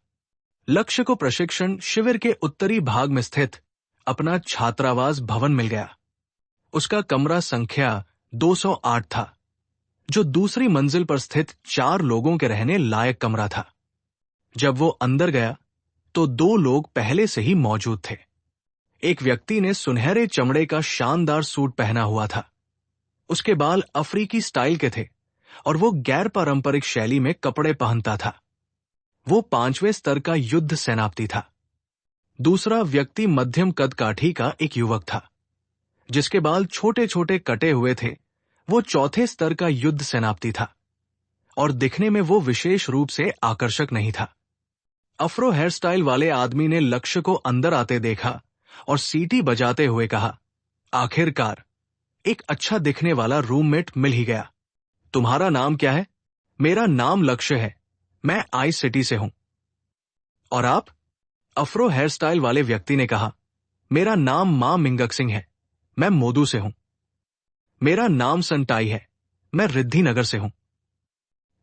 लक्ष्य को प्रशिक्षण शिविर के उत्तरी भाग में स्थित अपना छात्रावास भवन मिल गया। उसका कमरा संख्या 208 था, जो दूसरी मंजिल पर स्थित 4 लोगों के रहने लायक कमरा था। जब वो अंदर गया तो 2 लोग पहले से ही मौजूद थे। एक व्यक्ति ने सुनहरे चमड़े का शानदार सूट पहना हुआ था। उसके बाल अफ्रीकी स्टाइल के थे और वो गैर पारंपरिक शैली में कपड़े पहनता था। वो 5वें स्तर का युद्ध सेनापति था। दूसरा व्यक्ति मध्यम कद काठी का एक युवक था, जिसके बाल छोटे छोटे कटे हुए थे। वो 4थे स्तर का युद्ध सेनापति था और दिखने में वो विशेष रूप से आकर्षक नहीं था। अफ्रो हेयर स्टाइल वाले आदमी ने लक्ष्य को अंदर आते देखा और सीटी बजाते हुए कहा, आखिरकार एक अच्छा दिखने वाला रूममेट मिल ही गया। तुम्हारा नाम क्या है? मेरा नाम लक्ष्य है, मैं आइस सिटी से हूं। और आप? अफ्रो हेयर स्टाइल वाले व्यक्ति ने कहा, मेरा नाम मा मिंगक सिंह है, मैं मोदू से हूं। मेरा नाम संटाई है, मैं रिद्धि नगर से हूं।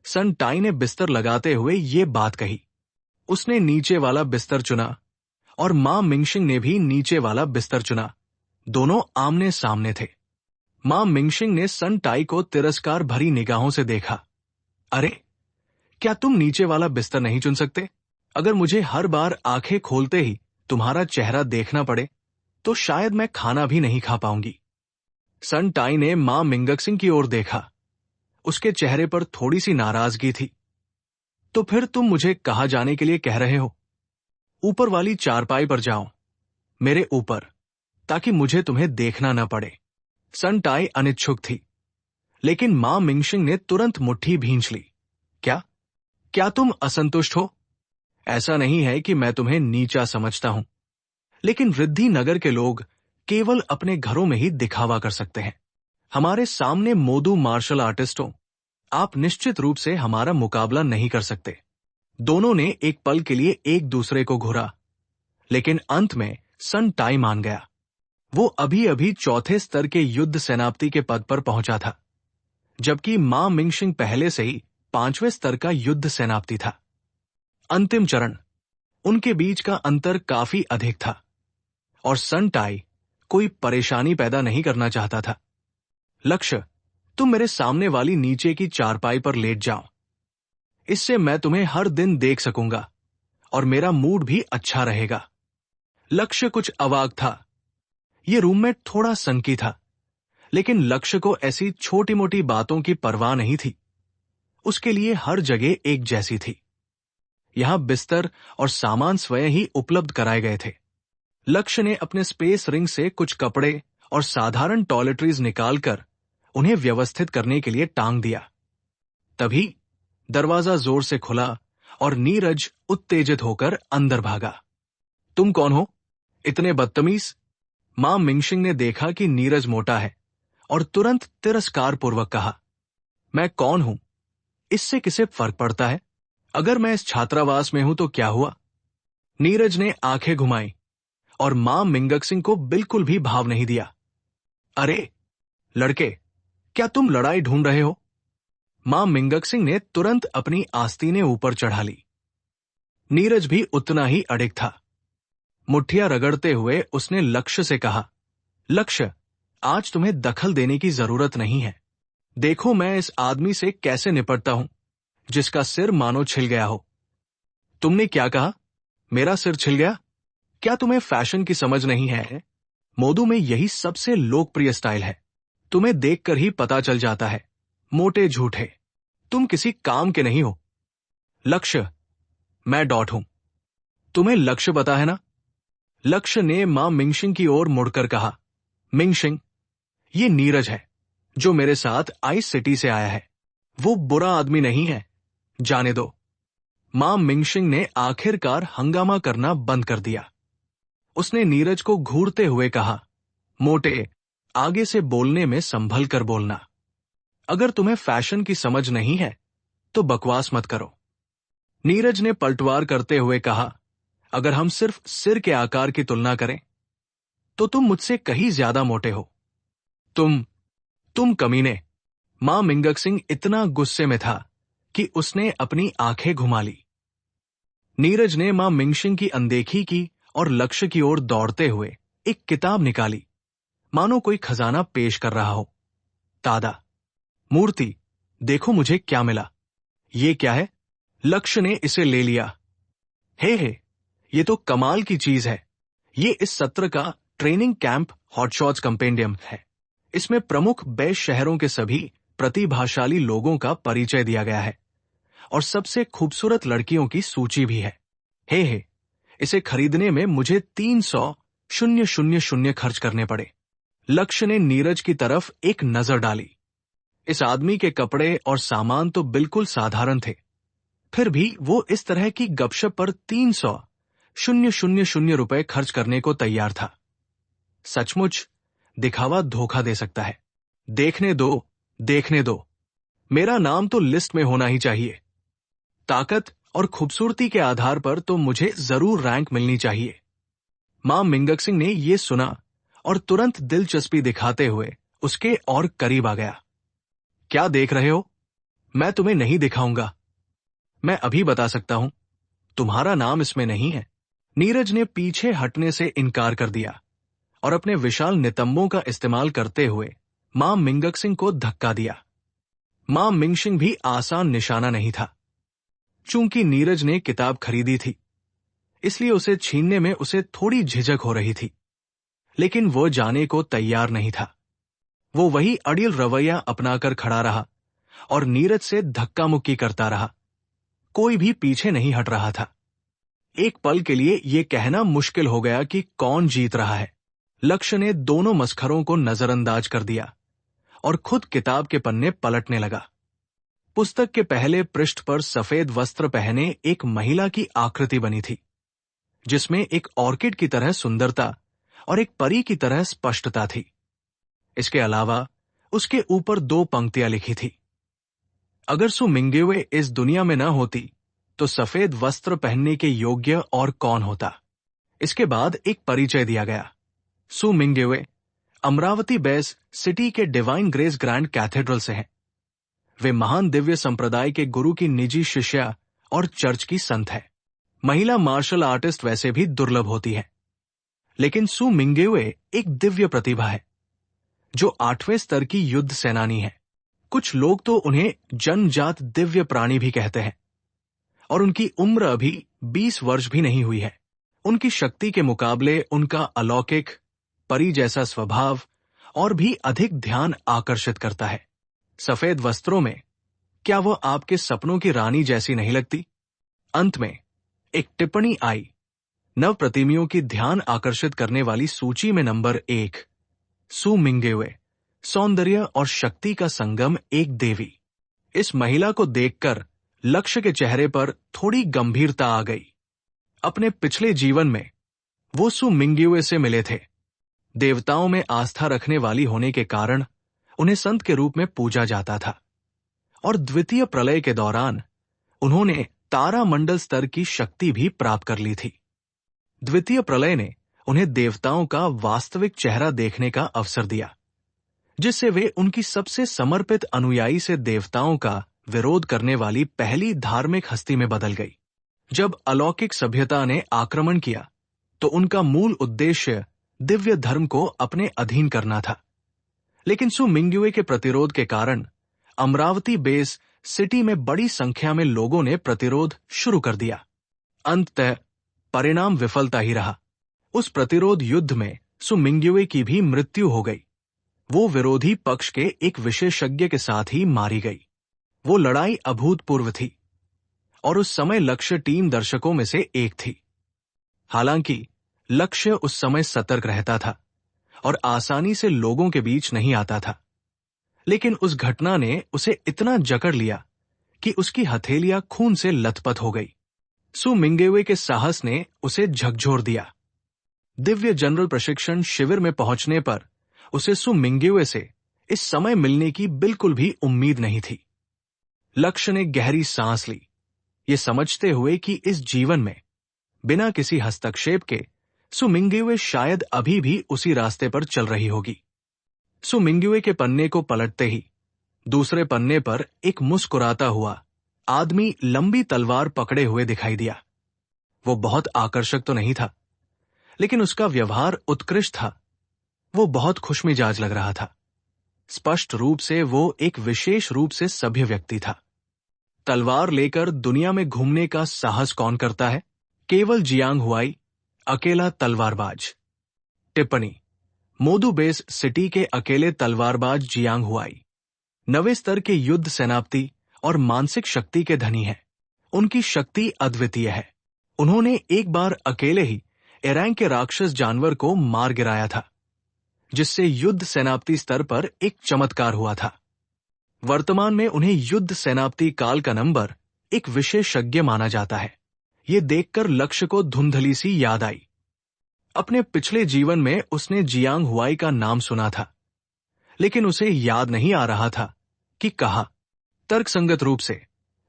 संटाई ने बिस्तर लगाते हुए ये बात कही। उसने नीचे वाला बिस्तर चुना और मां मिंगशिंग ने भी नीचे वाला बिस्तर चुना। दोनों आमने सामने थे। मां मिंगशिंग ने संटाई को तिरस्कार भरी निगाहों से देखा। अरे, क्या तुम नीचे वाला बिस्तर नहीं चुन सकते? अगर मुझे हर बार आंखें खोलते ही तुम्हारा चेहरा देखना पड़े तो शायद मैं खाना भी नहीं खा पाऊंगी। संटाई ने मां मिंगक सिंह की ओर देखा। उसके चेहरे पर थोड़ी सी नाराजगी थी। तो फिर तुम मुझे कहाँ जाने के लिए कह रहे हो? ऊपर वाली चारपाई पर जाओ, मेरे ऊपर, ताकि मुझे तुम्हें देखना न पड़े। संटाई अनिच्छुक थी, लेकिन मां मिंगशिंग ने तुरंत मुट्ठी भींच ली। क्या तुम असंतुष्ट हो? ऐसा नहीं है कि मैं तुम्हें नीचा समझता हूं, लेकिन रिद्धि नगर के लोग केवल अपने घरों में ही दिखावा कर सकते हैं। हमारे सामने मोदू मार्शल आर्टिस्ट हो, आप निश्चित रूप से हमारा मुकाबला नहीं कर सकते। दोनों ने एक पल के लिए एक दूसरे को घूरा, लेकिन अंत में संटाई मान गया। वो अभी अभी 4थे स्तर के युद्ध सेनापति के पद पर पहुंचा था, जबकि मां मिंगशिंग पहले से ही 5वें स्तर का युद्ध सेनापति था। अंतिम चरण, उनके बीच का अंतर काफी अधिक था और संटाई कोई परेशानी पैदा नहीं करना चाहता था। लक्ष्य, तुम मेरे सामने वाली नीचे की चारपाई पर लेट जाओ। इससे मैं तुम्हें हर दिन देख सकूंगा और मेरा मूड भी अच्छा रहेगा। लक्ष्य कुछ अवाक था। ये रूममेट थोड़ा सनकी था, लेकिन लक्ष्य को ऐसी छोटी मोटी बातों की परवाह नहीं थी। उसके लिए हर जगह एक जैसी थी। यहां बिस्तर और सामान स्वयं ही उपलब्ध कराए गए थे। लक्ष्य ने अपने स्पेस रिंग से कुछ कपड़े और साधारण टॉयलेटरीज निकालकर उन्हें व्यवस्थित करने के लिए टांग दिया। तभी दरवाजा जोर से खुला और नीरज उत्तेजित होकर अंदर भागा। तुम कौन हो, इतने बदतमीज? मां मिंगशिंग ने देखा कि नीरज मोटा है और तुरंत तिरस्कारपूर्वक कहा, मैं कौन हूं, इससे किसे फर्क पड़ता है? अगर मैं इस छात्रावास में हूं तो क्या हुआ? नीरज ने आंखें घुमाई और मां मिंगक सिंह को बिल्कुल भी भाव नहीं दिया। अरे लड़के, क्या तुम लड़ाई ढूंढ रहे हो? मां मिंगक सिंह ने तुरंत अपनी आस्तीनें ऊपर चढ़ा ली। नीरज भी उतना ही अडिग था। मुट्ठियां रगड़ते हुए उसने लक्ष्य से कहा, लक्ष्य, आज तुम्हें दखल देने की जरूरत नहीं है। देखो मैं इस आदमी से कैसे निपटता हूं, जिसका सिर मानो छिल गया हो। तुमने क्या कहा? मेरा सिर छिल गया? क्या तुम्हें फैशन की समझ नहीं है? मोदू में यही सबसे लोकप्रिय स्टाइल है। तुम्हें देखकर ही पता चल जाता है, मोटे झूठे, तुम किसी काम के नहीं हो। लक्ष्य, मैं डॉट हूं। तुम्हें लक्ष्य पता है ना? लक्ष्य ने मां मिंगशिंग की ओर मुड़कर कहा, मिंगशिंग, ये नीरज है, जो मेरे साथ आइस सिटी से आया है। वो बुरा आदमी नहीं है, जाने दो। मां मिंगशिंग ने आखिरकार हंगामा करना बंद कर दिया। उसने नीरज को घूरते हुए कहा, मोटे, आगे से बोलने में संभल कर बोलना। अगर तुम्हें फैशन की समझ नहीं है तो बकवास मत करो। नीरज ने पलटवार करते हुए कहा, अगर हम सिर्फ सिर के आकार की तुलना करें तो तुम मुझसे कहीं ज्यादा मोटे हो। तुम कमीने। मां मिंगक सिंह इतना गुस्से में था कि उसने अपनी आंखें घुमा ली। नीरज ने मां मिंगशिंग की अनदेखी की और लक्ष्य की ओर दौड़ते हुए एक किताब निकाली, मानो कोई खजाना पेश कर रहा हो। तादा, मूर्ति, देखो मुझे क्या मिला। ये क्या है? लक्ष्य ने इसे ले लिया। हे, ये तो कमाल की चीज है। ये इस सत्र का ट्रेनिंग कैंप हॉटशॉट्स कंपेंडियम है। इसमें प्रमुख 22 शहरों के सभी प्रतिभाशाली लोगों का परिचय दिया गया है और सबसे खूबसूरत लड़कियों की सूची भी है। हे, इसे खरीदने में मुझे 300,000 खर्च करने पड़े। लक्ष्य ने नीरज की तरफ एक नजर डाली। इस आदमी के कपड़े और सामान तो बिल्कुल साधारण थे, फिर भी वो इस तरह की गपशप पर 300,000 रुपए खर्च करने को तैयार था। सचमुच दिखावा धोखा दे सकता है। देखने दो, मेरा नाम तो लिस्ट में होना ही चाहिए। ताकत और खूबसूरती के आधार पर तो मुझे जरूर रैंक मिलनी चाहिए। मां मिंगक सिंह ने यह सुना और तुरंत दिलचस्पी दिखाते हुए उसके और करीब आ गया। क्या देख रहे हो? मैं तुम्हें नहीं दिखाऊंगा। मैं अभी बता सकता हूं, तुम्हारा नाम इसमें नहीं है। नीरज ने पीछे हटने से इनकार कर दिया और अपने विशाल नितंबों का इस्तेमाल करते हुए मां मिंगक सिंह को धक्का दिया। मां मिंगशिंग भी आसान निशाना नहीं था। चूंकि नीरज ने किताब खरीदी थी, इसलिए उसे छीनने में उसे थोड़ी झिझक हो रही थी, लेकिन वो जाने को तैयार नहीं था। वो वही अड़ियल रवैया अपनाकर खड़ा रहा और नीरज से धक्का मुक्की करता रहा। कोई भी पीछे नहीं हट रहा था। एक पल के लिए यह कहना मुश्किल हो गया कि कौन जीत रहा है। लक्ष्य ने दोनों मस्खरों को नजरअंदाज कर दिया और खुद किताब के पन्ने पलटने लगा। पुस्तक के पहले पृष्ठ पर सफेद वस्त्र पहने एक महिला की आकृति बनी थी, जिसमें एक ऑर्किड की तरह सुंदरता और एक परी की तरह स्पष्टता थी। इसके अलावा उसके ऊपर 2 पंक्तियां लिखी थी, अगर सु मिंगेवे इस दुनिया में न होती तो सफेद वस्त्र पहनने के योग्य और कौन होता। इसके बाद एक परिचय दिया गया। सु मिंगेवे अमरावती बेस सिटी के डिवाइन ग्रेस ग्रैंड कैथेड्रल से हैं। वे महान दिव्य संप्रदाय के गुरु की निजी शिष्या और चर्च की संत है। महिला मार्शल आर्टिस्ट वैसे भी दुर्लभ होती है, लेकिन सु मिंगेवे एक दिव्य प्रतिभा है जो 8वें स्तर की युद्ध सेनानी है। कुछ लोग तो उन्हें जन्मजात दिव्य प्राणी भी कहते हैं और उनकी उम्र अभी 20 वर्ष भी नहीं हुई है। उनकी शक्ति के मुकाबले उनका अलौकिक परी जैसा स्वभाव और भी अधिक ध्यान आकर्षित करता है। सफेद वस्त्रों में क्या वह आपके सपनों की रानी जैसी नहीं लगती? अंत में एक टिप्पणी आई, नव प्रतिमियों की ध्यान आकर्षित करने वाली सूची में नंबर 1 सु मिंगेवे, सौंदर्य और शक्ति का संगम एक देवी। इस महिला को देखकर लक्ष्य के चेहरे पर थोड़ी गंभीरता आ गई। अपने पिछले जीवन में वो सु मिंगेवे से मिले थे। देवताओं में आस्था रखने वाली होने के कारण उन्हें संत के रूप में पूजा जाता था और द्वितीय प्रलय के दौरान उन्होंने तारामंडल स्तर की शक्ति भी प्राप्त कर ली थी। द्वितीय प्रलय ने उन्हें देवताओं का वास्तविक चेहरा देखने का अवसर दिया, जिससे वे उनकी सबसे समर्पित अनुयायी से देवताओं का विरोध करने वाली पहली धार्मिक हस्ती में बदल गई। जब अलौकिक सभ्यता ने आक्रमण किया तो उनका मूल उद्देश्य दिव्य धर्म को अपने अधीन करना था, लेकिन सु मिंगेवे के प्रतिरोध के कारण अमरावती बेस सिटी में बड़ी संख्या में लोगों ने प्रतिरोध शुरू कर दिया। अंततः परिणाम विफलता ही रहा। उस प्रतिरोध युद्ध में सु मिंगेवे की भी मृत्यु हो गई। वो विरोधी पक्ष के एक विशेषज्ञ के साथ ही मारी गई। वो लड़ाई अभूतपूर्व थी और उस समय लक्ष्य टीम दर्शकों में से एक थी। हालांकि लक्ष्य उस समय सतर्क रहता था और आसानी से लोगों के बीच नहीं आता था, लेकिन उस घटना ने उसे इतना जकड़ लिया कि उसकी हथेलियां खून से लथपथ हो गई। सु मिंगेवे के साहस ने उसे झकझोर दिया। दिव्य जनरल प्रशिक्षण शिविर में पहुंचने पर उसे सु मिंगेवे से इस समय मिलने की बिल्कुल भी उम्मीद नहीं थी। लक्ष्य ने गहरी सांस ली, ये समझते हुए कि इस जीवन में बिना किसी हस्तक्षेप के सु मिंगेवे शायद अभी भी उसी रास्ते पर चल रही होगी। सु मिंगेवे के पन्ने को पलटते ही दूसरे पन्ने पर एक मुस्कुराता हुआ आदमी लंबी तलवार पकड़े हुए दिखाई दिया। वो बहुत आकर्षक तो नहीं था, लेकिन उसका व्यवहार उत्कृष्ट था। वो बहुत खुशमिजाज लग रहा था। स्पष्ट रूप से वो एक विशेष रूप से सभ्य व्यक्ति था। तलवार लेकर दुनिया में घूमने का साहस कौन करता है? केवल जियांग हुआई, अकेला तलवारबाज। टिप्पणी: मोदू बेस सिटी के अकेले तलवारबाज जियांग हुआई नवे स्तर के युद्ध सेनापति और मानसिक शक्ति के धनी हैं। उनकी शक्ति अद्वितीय है। उन्होंने एक बार अकेले ही एरैंग के राक्षस जानवर को मार गिराया था, जिससे युद्ध सेनापति स्तर पर एक चमत्कार हुआ था। वर्तमान में उन्हें युद्ध सेनापति काल का नंबर एक विशेषज्ञ माना जाता है। ये देखकर लक्ष्य को धुंधली सी याद आई। अपने पिछले जीवन में उसने जियांग हुआई का नाम सुना था, लेकिन उसे याद नहीं आ रहा था कि कहा। तर्कसंगत रूप से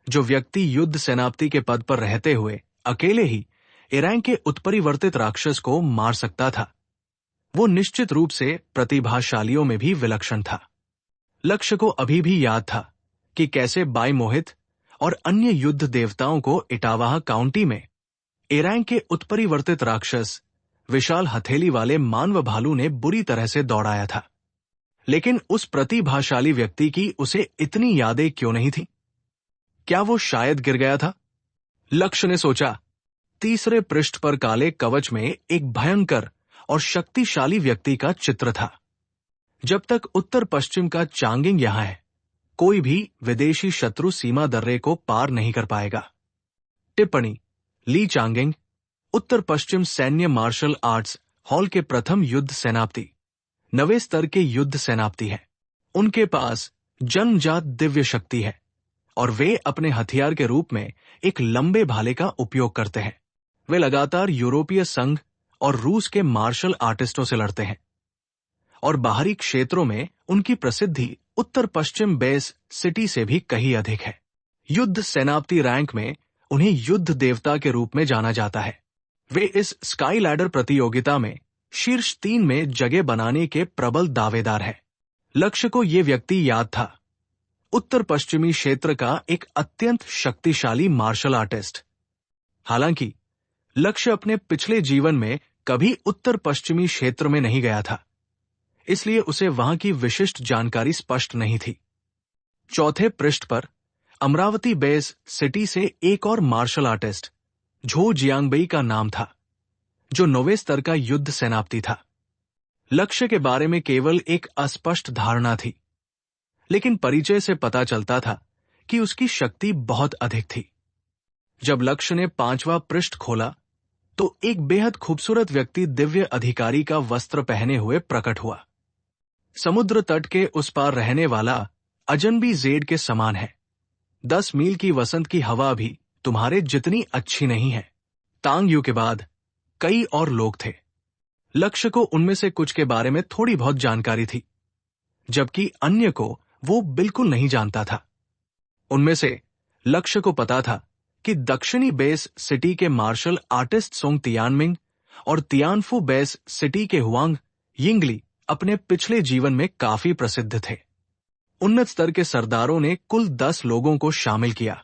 जो व्यक्ति युद्ध सेनापति के पद पर रहते हुए अकेले ही एरैंग के उत्परिवर्तित राक्षस को मार सकता था, वो निश्चित रूप से प्रतिभाशालियों में भी विलक्षण था। लक्ष्य को अभी भी याद था कि कैसे बाई मोहित और अन्य युद्ध देवताओं को इटावाहा काउंटी में एरैंग के उत्परिवर्तित राक्षस विशाल हथेली वाले मानव भालू ने बुरी तरह से दौड़ाया था। लेकिन उस प्रतिभाशाली व्यक्ति की उसे इतनी यादें क्यों नहीं थी? क्या वो शायद गिर गया था? लक्ष्य ने सोचा। तीसरे पृष्ठ पर काले कवच में एक भयंकर और शक्तिशाली व्यक्ति का चित्र था। जब तक उत्तर पश्चिम का चांगिंग यहां है, कोई भी विदेशी शत्रु सीमा दर्रे को पार नहीं कर पाएगा। टिप्पणी: ली चांगिंग उत्तर पश्चिम सैन्य मार्शल आर्ट्स हॉल के प्रथम युद्ध सेनापति, नवे स्तर के युद्ध सेनापति हैं। उनके पास जन्मजात दिव्य शक्ति है और वे अपने हथियार के रूप में एक लंबे भाले का उपयोग करते हैं। वे लगातार यूरोपीय संघ और रूस के मार्शल आर्टिस्टों से लड़ते हैं और बाहरी क्षेत्रों में उनकी प्रसिद्धि उत्तर पश्चिम बेस सिटी से भी कहीं अधिक है। युद्ध सेनापति रैंक में उन्हें युद्ध देवता के रूप में जाना जाता है। वे इस स्काई लैडर प्रतियोगिता में शीर्ष 3 में जगह बनाने के प्रबल दावेदार हैं। लक्ष्य को यह व्यक्ति याद था, उत्तर पश्चिमी क्षेत्र का एक अत्यंत शक्तिशाली मार्शल आर्टिस्ट। हालांकि लक्ष्य अपने पिछले जीवन में कभी उत्तर पश्चिमी क्षेत्र में नहीं गया था, इसलिए उसे वहां की विशिष्ट जानकारी स्पष्ट नहीं थी। चौथे पृष्ठ पर अमरावती बेस सिटी से एक और मार्शल आर्टिस्ट झो जियांगबई का नाम था, जो 9वें स्तर का युद्ध सेनापति था। लक्ष्य के बारे में केवल एक अस्पष्ट धारणा थी, लेकिन परिचय से पता चलता था कि उसकी शक्ति बहुत अधिक थी। जब लक्ष्य ने 5वां पृष्ठ खोला तो एक बेहद खूबसूरत व्यक्ति दिव्य अधिकारी का वस्त्र पहने हुए प्रकट हुआ। समुद्र तट के उस पार रहने वाला अजनबी जेड के समान है। 10 मील की वसंत की हवा भी तुम्हारे जितनी अच्छी नहीं है। तांग यू के बाद कई और लोग थे। लक्ष्य को उनमें से कुछ के बारे में थोड़ी बहुत जानकारी थी, जबकि अन्य को वो बिल्कुल नहीं जानता था। उनमें से लक्ष्य को पता था कि दक्षिणी बेस सिटी के मार्शल आर्टिस्ट सोंग तियानमिंग और तियानफू बेस सिटी के हुआंग यिंगली अपने पिछले जीवन में काफी प्रसिद्ध थे। उन्नत स्तर के सरदारों ने कुल 10 लोगों को शामिल किया,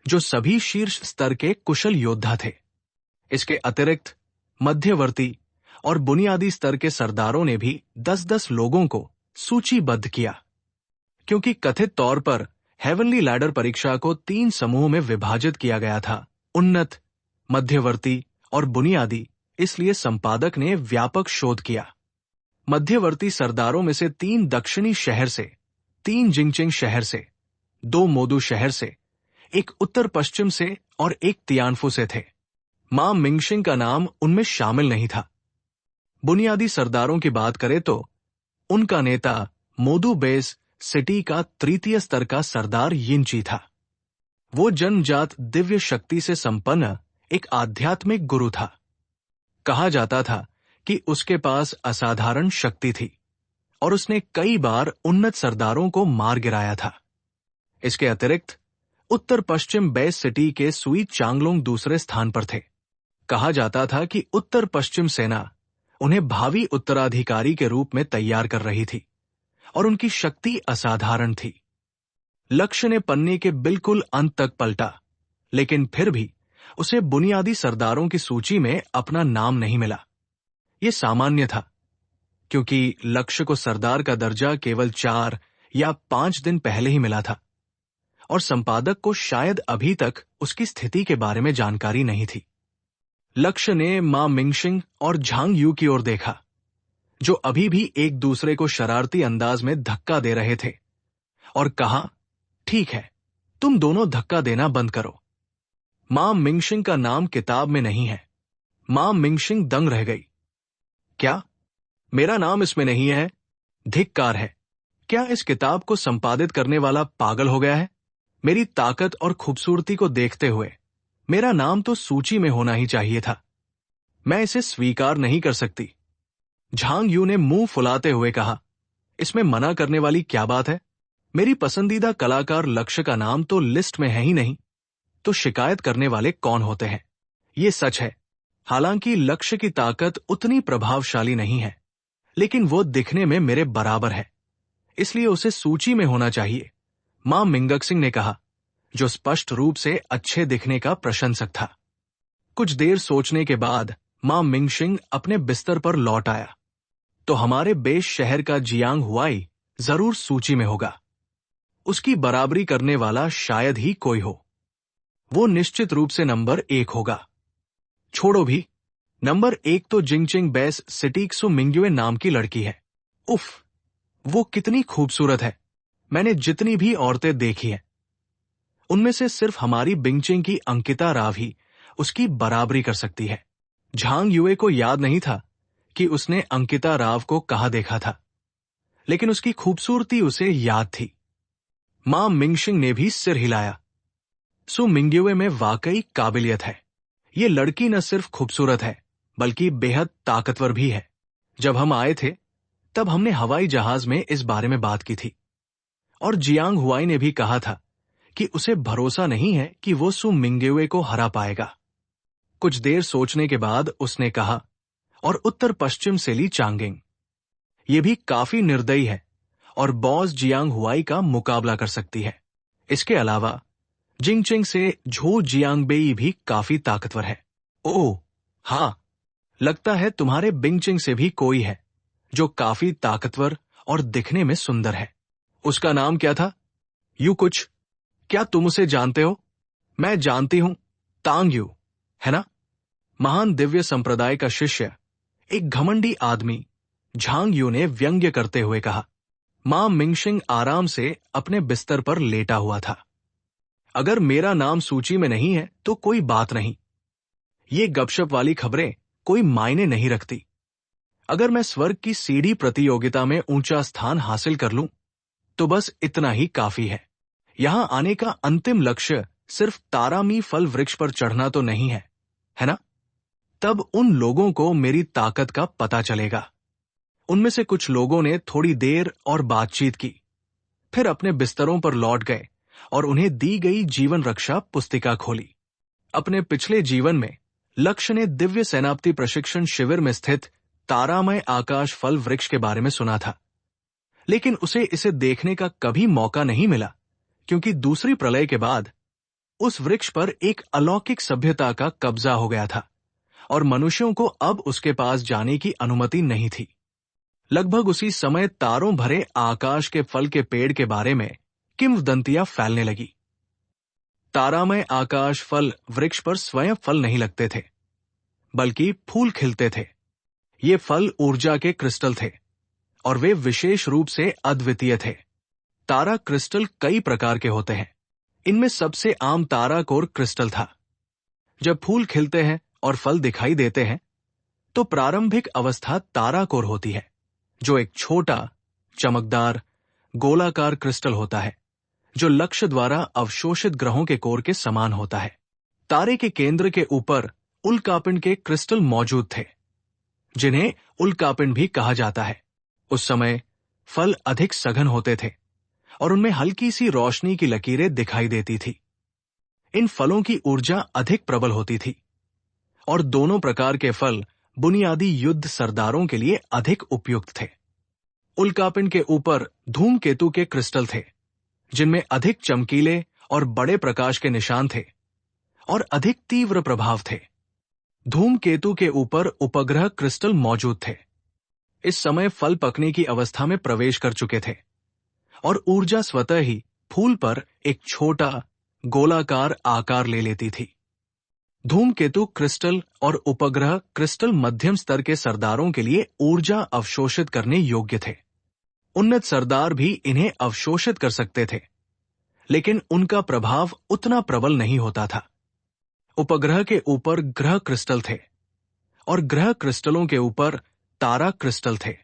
जो सभी शीर्ष स्तर के कुशल योद्धा थे। इसके अतिरिक्त मध्यवर्ती और बुनियादी स्तर के सरदारों ने भी 10-10 लोगों को सूचीबद्ध किया। क्योंकि कथित तौर पर हेवनली लैडर परीक्षा को 3 समूहों में विभाजित किया गया था, उन्नत, मध्यवर्ती और बुनियादी, इसलिए संपादक ने व्यापक शोध किया। मध्यवर्ती सरदारों में से 3 दक्षिणी शहर से, 3 जिंगचिंग शहर से, 2 मोदू शहर से, एक उत्तर पश्चिम से और एक तियानफू से थे। मां मिंगशिंग का नाम उनमें शामिल नहीं था। बुनियादी सरदारों की बात करें तो उनका नेता मोदू बेस सिटी का तृतीय स्तर का सरदार यिनची था। वो जन्मजात दिव्य शक्ति से संपन्न एक आध्यात्मिक गुरु था। कहा जाता था कि उसके पास असाधारण शक्ति थी और उसने कई बार उन्नत सरदारों को मार गिराया था। इसके अतिरिक्त उत्तर पश्चिम बेस सिटी के सुई चांगलोंग दूसरे स्थान पर थे। कहा जाता था कि उत्तर पश्चिम सेना उन्हें भावी उत्तराधिकारी के रूप में तैयार कर रही थी और उनकी शक्ति असाधारण थी। लक्ष्य ने पन्ने के बिल्कुल अंत तक पलटा, लेकिन फिर भी उसे बुनियादी सरदारों की सूची में अपना नाम नहीं मिला। यह सामान्य था, क्योंकि लक्ष्य को सरदार का दर्जा केवल 4 या 5 दिन पहले ही मिला था और संपादक को शायद अभी तक उसकी स्थिति के बारे में जानकारी नहीं थी। लक्ष्य ने मां मिंगशिंग और झांग यू की ओर देखा, जो अभी भी एक दूसरे को शरारती अंदाज में धक्का दे रहे थे, और कहा, ठीक है, तुम दोनों धक्का देना बंद करो। मां मिंगशिंग का नाम किताब में नहीं है। मां मिंगशिंग दंग रह गई। क्या? मेरा नाम इसमें नहीं है? धिक्कार है। क्या इस किताब को संपादित करने वाला पागल हो गया है? मेरी ताकत और खूबसूरती को देखते हुए मेरा नाम तो सूची में होना ही चाहिए था। मैं इसे स्वीकार नहीं कर सकती। झांग यू ने मुंह फुलाते हुए कहा, इसमें मना करने वाली क्या बात है? मेरी पसंदीदा कलाकार लक्ष्य का नाम तो लिस्ट में है ही नहीं, तो शिकायत करने वाले कौन होते हैं? ये सच है, हालांकि लक्ष्य की ताकत उतनी प्रभावशाली नहीं है, लेकिन वो दिखने में मेरे बराबर है, इसलिए उसे सूची में होना चाहिए, मां मिंगक्सिंग ने कहा, जो स्पष्ट रूप से अच्छे दिखने का प्रशंसक था। कुछ देर सोचने के बाद मां मिंगशिंग अपने बिस्तर पर लौट आया। तो हमारे बेस शहर का जियांग हुआई जरूर सूची में होगा। उसकी बराबरी करने वाला शायद ही कोई हो। वो निश्चित रूप से नंबर 1 होगा। छोड़ो भी, नंबर 1 तो जिंगचिंग बेस सिटीक्सु मिंग्युए नाम की लड़की है। उफ, वो कितनी खूबसूरत है। मैंने जितनी भी औरतें देखी हैं, उनमें से सिर्फ हमारी बिंगचिंग की अंकिता राव ही उसकी बराबरी कर सकती है। झांग युए को याद नहीं था कि उसने अंकिता राव को कहाँ देखा था, लेकिन उसकी खूबसूरती उसे याद थी। मां मिंगशिंग ने भी सिर हिलाया। सु मिंग्युए में वाकई काबिलियत है। ये लड़की न सिर्फ खूबसूरत है, बल्कि बेहद ताकतवर भी है। जब हम आए थे, तब हमने हवाई जहाज में इस बारे में बात की थी, और जियांग हुआई ने भी कहा था कि उसे भरोसा नहीं है कि वो सु मिंग्युए को हरा पाएगा। कुछ देर सोचने के बाद उसने कहा, और उत्तर पश्चिम से ली चांगिंग। ये भी काफी निर्दयी है और बॉस जियांग हुआई का मुकाबला कर सकती है। इसके अलावा जिंगचिंग से झो जियांगबेई भी काफी ताकतवर है। ओह हाँ, लगता है तुम्हारे बिंगचिंग से भी कोई है जो काफी ताकतवर और दिखने में सुंदर है। उसका नाम क्या था? यू कुछ। क्या तुम उसे जानते हो? मैं जानती हूं, तांग यू, है ना? महान दिव्य संप्रदाय का शिष्य, एक घमंडी आदमी, झांग यू ने व्यंग्य करते हुए कहा। मां मिंगशिंग आराम से अपने बिस्तर पर लेटा हुआ था। अगर मेरा नाम सूची में नहीं है तो कोई बात नहीं। ये गपशप वाली खबरें कोई मायने नहीं रखती। अगर मैं स्वर्ग की सीढ़ी प्रतियोगिता में ऊंचा स्थान हासिल कर लूं, तो बस इतना ही काफी है। यहां आने का अंतिम लक्ष्य सिर्फ तारामी फल वृक्ष पर चढ़ना तो नहीं है ना? तब उन लोगों को मेरी ताकत का पता चलेगा। उनमें से कुछ लोगों ने थोड़ी देर और बातचीत की, फिर अपने बिस्तरों पर लौट गए और उन्हें दी गई जीवन रक्षा पुस्तिका खोली। अपने पिछले जीवन में लक्ष्य ने दिव्य सेनापति प्रशिक्षण शिविर में स्थित तारामय आकाश फल वृक्ष के बारे में सुना था, लेकिन उसे इसे देखने का कभी मौका नहीं मिला, क्योंकि दूसरी प्रलय के बाद उस वृक्ष पर एक अलौकिक सभ्यता का कब्जा हो गया था और मनुष्यों को अब उसके पास जाने की अनुमति नहीं थी। लगभग उसी समय तारों भरे आकाश के फल के पेड़ के बारे में किंवदंतियां फैलने लगी। तारामय आकाश फल वृक्ष पर स्वयं फल नहीं लगते थे, बल्कि फूल खिलते थे। ये फल ऊर्जा के क्रिस्टल थे और वे विशेष रूप से अद्वितीय थे। तारा क्रिस्टल कई प्रकार के होते हैं। इनमें सबसे आम तारा कोर क्रिस्टल था। जब फूल खिलते हैं और फल दिखाई देते हैं, तो प्रारंभिक अवस्था तारा कोर होती है, जो एक छोटा, चमकदार, गोलाकार क्रिस्टल होता है जो लक्ष्य द्वारा अवशोषित ग्रहों के कोर के समान होता है। तारे के केंद्र के ऊपर उल्कापिंड के क्रिस्टल मौजूद थे, जिन्हें उल्कापिंड भी कहा जाता है। उस समय फल अधिक सघन होते थे और उनमें हल्की सी रोशनी की लकीरें दिखाई देती थी। इन फलों की ऊर्जा अधिक प्रबल होती थी और दोनों प्रकार के फल बुनियादी युद्ध सरदारों के लिए अधिक उपयुक्त थे। उल्कापिंड के ऊपर धूमकेतु के क्रिस्टल थे, जिनमें अधिक चमकीले और बड़े प्रकाश के निशान थे और अधिक तीव्र प्रभाव थे। धूमकेतु के ऊपर उपग्रह क्रिस्टल मौजूद थे। इस समय फल पकने की अवस्था में प्रवेश कर चुके थे और ऊर्जा स्वतः ही फूल पर एक छोटा गोलाकार आकार ले लेती थी। धूमकेतु क्रिस्टल और उपग्रह क्रिस्टल मध्यम स्तर के सरदारों के लिए ऊर्जा अवशोषित करने योग्य थे। उन्नत सरदार भी इन्हें अवशोषित कर सकते थे, लेकिन उनका प्रभाव उतना प्रबल नहीं होता था। उपग्रह के ऊपर ग्रह क्रिस्टल थे और ग्रह क्रिस्टलों के ऊपर तारा क्रिस्टल थे।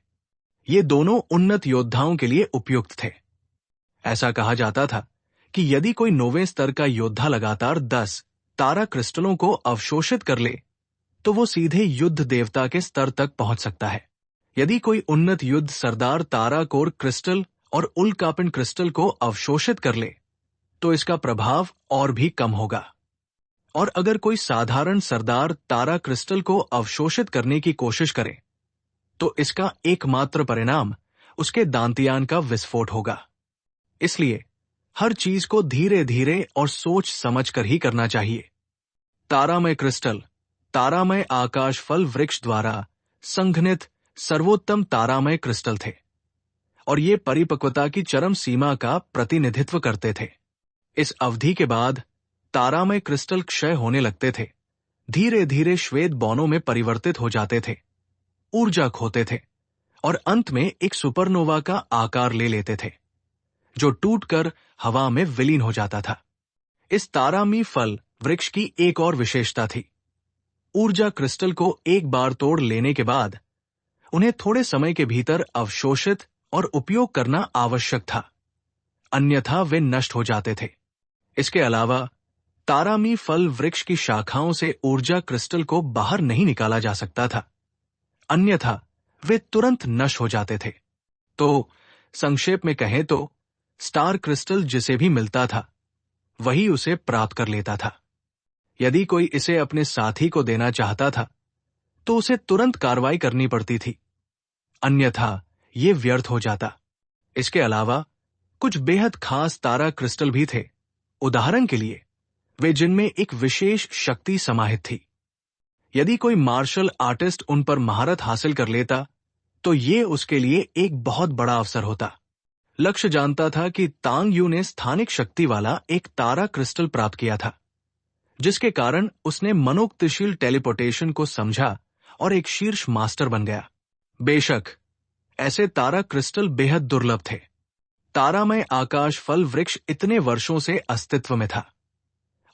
ये दोनों उन्नत योद्धाओं के लिए उपयुक्त थे। ऐसा कहा जाता था कि यदि कोई 9वें स्तर का योद्धा लगातार 10 तारा क्रिस्टलों को अवशोषित कर ले, तो वो सीधे युद्ध देवता के स्तर तक पहुंच सकता है। यदि कोई उन्नत युद्ध सरदार तारा कोर क्रिस्टल और उल्कापिंड क्रिस्टल को अवशोषित कर ले, तो इसका प्रभाव और भी कम होगा। और अगर कोई साधारण सरदार तारा क्रिस्टल को अवशोषित करने की कोशिश करे, तो इसका एकमात्र परिणाम उसके दांतियान का विस्फोट होगा। इसलिए हर चीज को धीरे धीरे और सोच समझ कर ही करना चाहिए। तारामय क्रिस्टल तारामय आकाश फल वृक्ष द्वारा संघनित सर्वोत्तम तारामय क्रिस्टल थे और ये परिपक्वता की चरम सीमा का प्रतिनिधित्व करते थे। इस अवधि के बाद तारामय क्रिस्टल क्षय होने लगते थे, धीरे धीरे श्वेत बौनों में परिवर्तित हो जाते थे, ऊर्जा खोते थे और अंत में एक सुपरनोवा का आकार ले लेते थे, जो टूटकर हवा में विलीन हो जाता था। इस तारामी फल वृक्ष की एक और विशेषता थी। ऊर्जा क्रिस्टल को एक बार तोड़ लेने के बाद उन्हें थोड़े समय के भीतर अवशोषित और उपयोग करना आवश्यक था, अन्यथा वे नष्ट हो जाते थे। इसके अलावा तारामी फल वृक्ष की शाखाओं से ऊर्जा क्रिस्टल को बाहर नहीं निकाला जा सकता था, अन्यथा वे तुरंत नष्ट हो जाते थे। तो संक्षेप में कहें तो स्टार क्रिस्टल जिसे भी मिलता था, वही उसे प्राप्त कर लेता था। यदि कोई इसे अपने साथी को देना चाहता था, तो उसे तुरंत कार्रवाई करनी पड़ती थी, अन्यथा ये व्यर्थ हो जाता। इसके अलावा कुछ बेहद खास तारा क्रिस्टल भी थे। उदाहरण के लिए वे जिनमें एक विशेष शक्ति समाहित थी। यदि कोई मार्शल आर्टिस्ट उन पर महारत हासिल कर लेता, तो ये उसके लिए एक बहुत बड़ा अवसर होता। लक्ष्य जानता था कि तांग यू ने स्थानिक शक्ति वाला एक तारा क्रिस्टल प्राप्त किया था, जिसके कारण उसने मनोक्तिशील टेलीपोर्टेशन को समझा और एक शीर्ष मास्टर बन गया। बेशक ऐसे तारा क्रिस्टल बेहद दुर्लभ थे। तारामय आकाश फल वृक्ष इतने वर्षों से अस्तित्व में था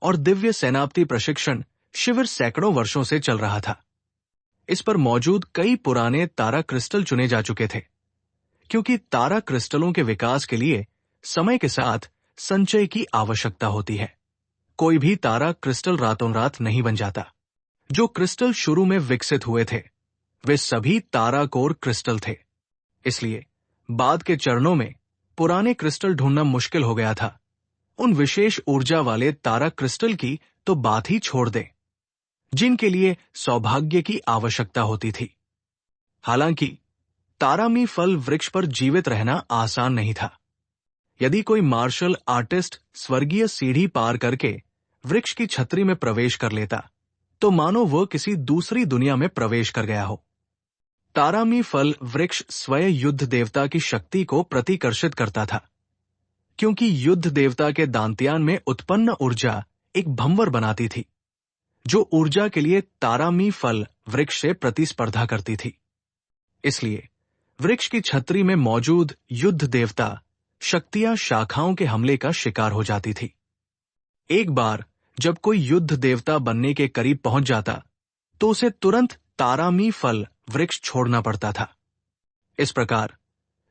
और दिव्य सेनापति प्रशिक्षण शिविर सैकड़ों वर्षों से चल रहा था। इस पर मौजूद कई पुराने तारा क्रिस्टल चुने जा चुके थे, क्योंकि तारा क्रिस्टलों के विकास के लिए समय के साथ संचय की आवश्यकता होती है। कोई भी तारा क्रिस्टल रातों रात नहीं बन जाता। जो क्रिस्टल शुरू में विकसित हुए थे, वे सभी तारा कोर क्रिस्टल थे। इसलिए बाद के चरणों में पुराने क्रिस्टल ढूंढना मुश्किल हो गया था। उन विशेष ऊर्जा वाले तारा क्रिस्टल की तो बात ही छोड़ दें, जिनके लिए सौभाग्य की आवश्यकता होती थी। हालांकि तारामी फल वृक्ष पर जीवित रहना आसान नहीं था। यदि कोई मार्शल आर्टिस्ट स्वर्गीय सीढ़ी पार करके वृक्ष की छतरी में प्रवेश कर लेता, तो मानो वह किसी दूसरी दुनिया में प्रवेश कर गया हो। तारामी फल वृक्ष स्वयं युद्ध देवता की शक्ति को प्रतिकर्षित करता था, क्योंकि युद्ध देवता के दांतियान में उत्पन्न ऊर्जा एक भंवर बनाती थी, जो ऊर्जा के लिए तारामी फल वृक्ष से प्रतिस्पर्धा करती थी। इसलिए वृक्ष की छतरी में मौजूद युद्ध देवता शक्तियां शाखाओं के हमले का शिकार हो जाती थी। एक बार जब कोई युद्ध देवता बनने के करीब पहुंच जाता, तो उसे तुरंत तारामी फल वृक्ष छोड़ना पड़ता था। इस प्रकार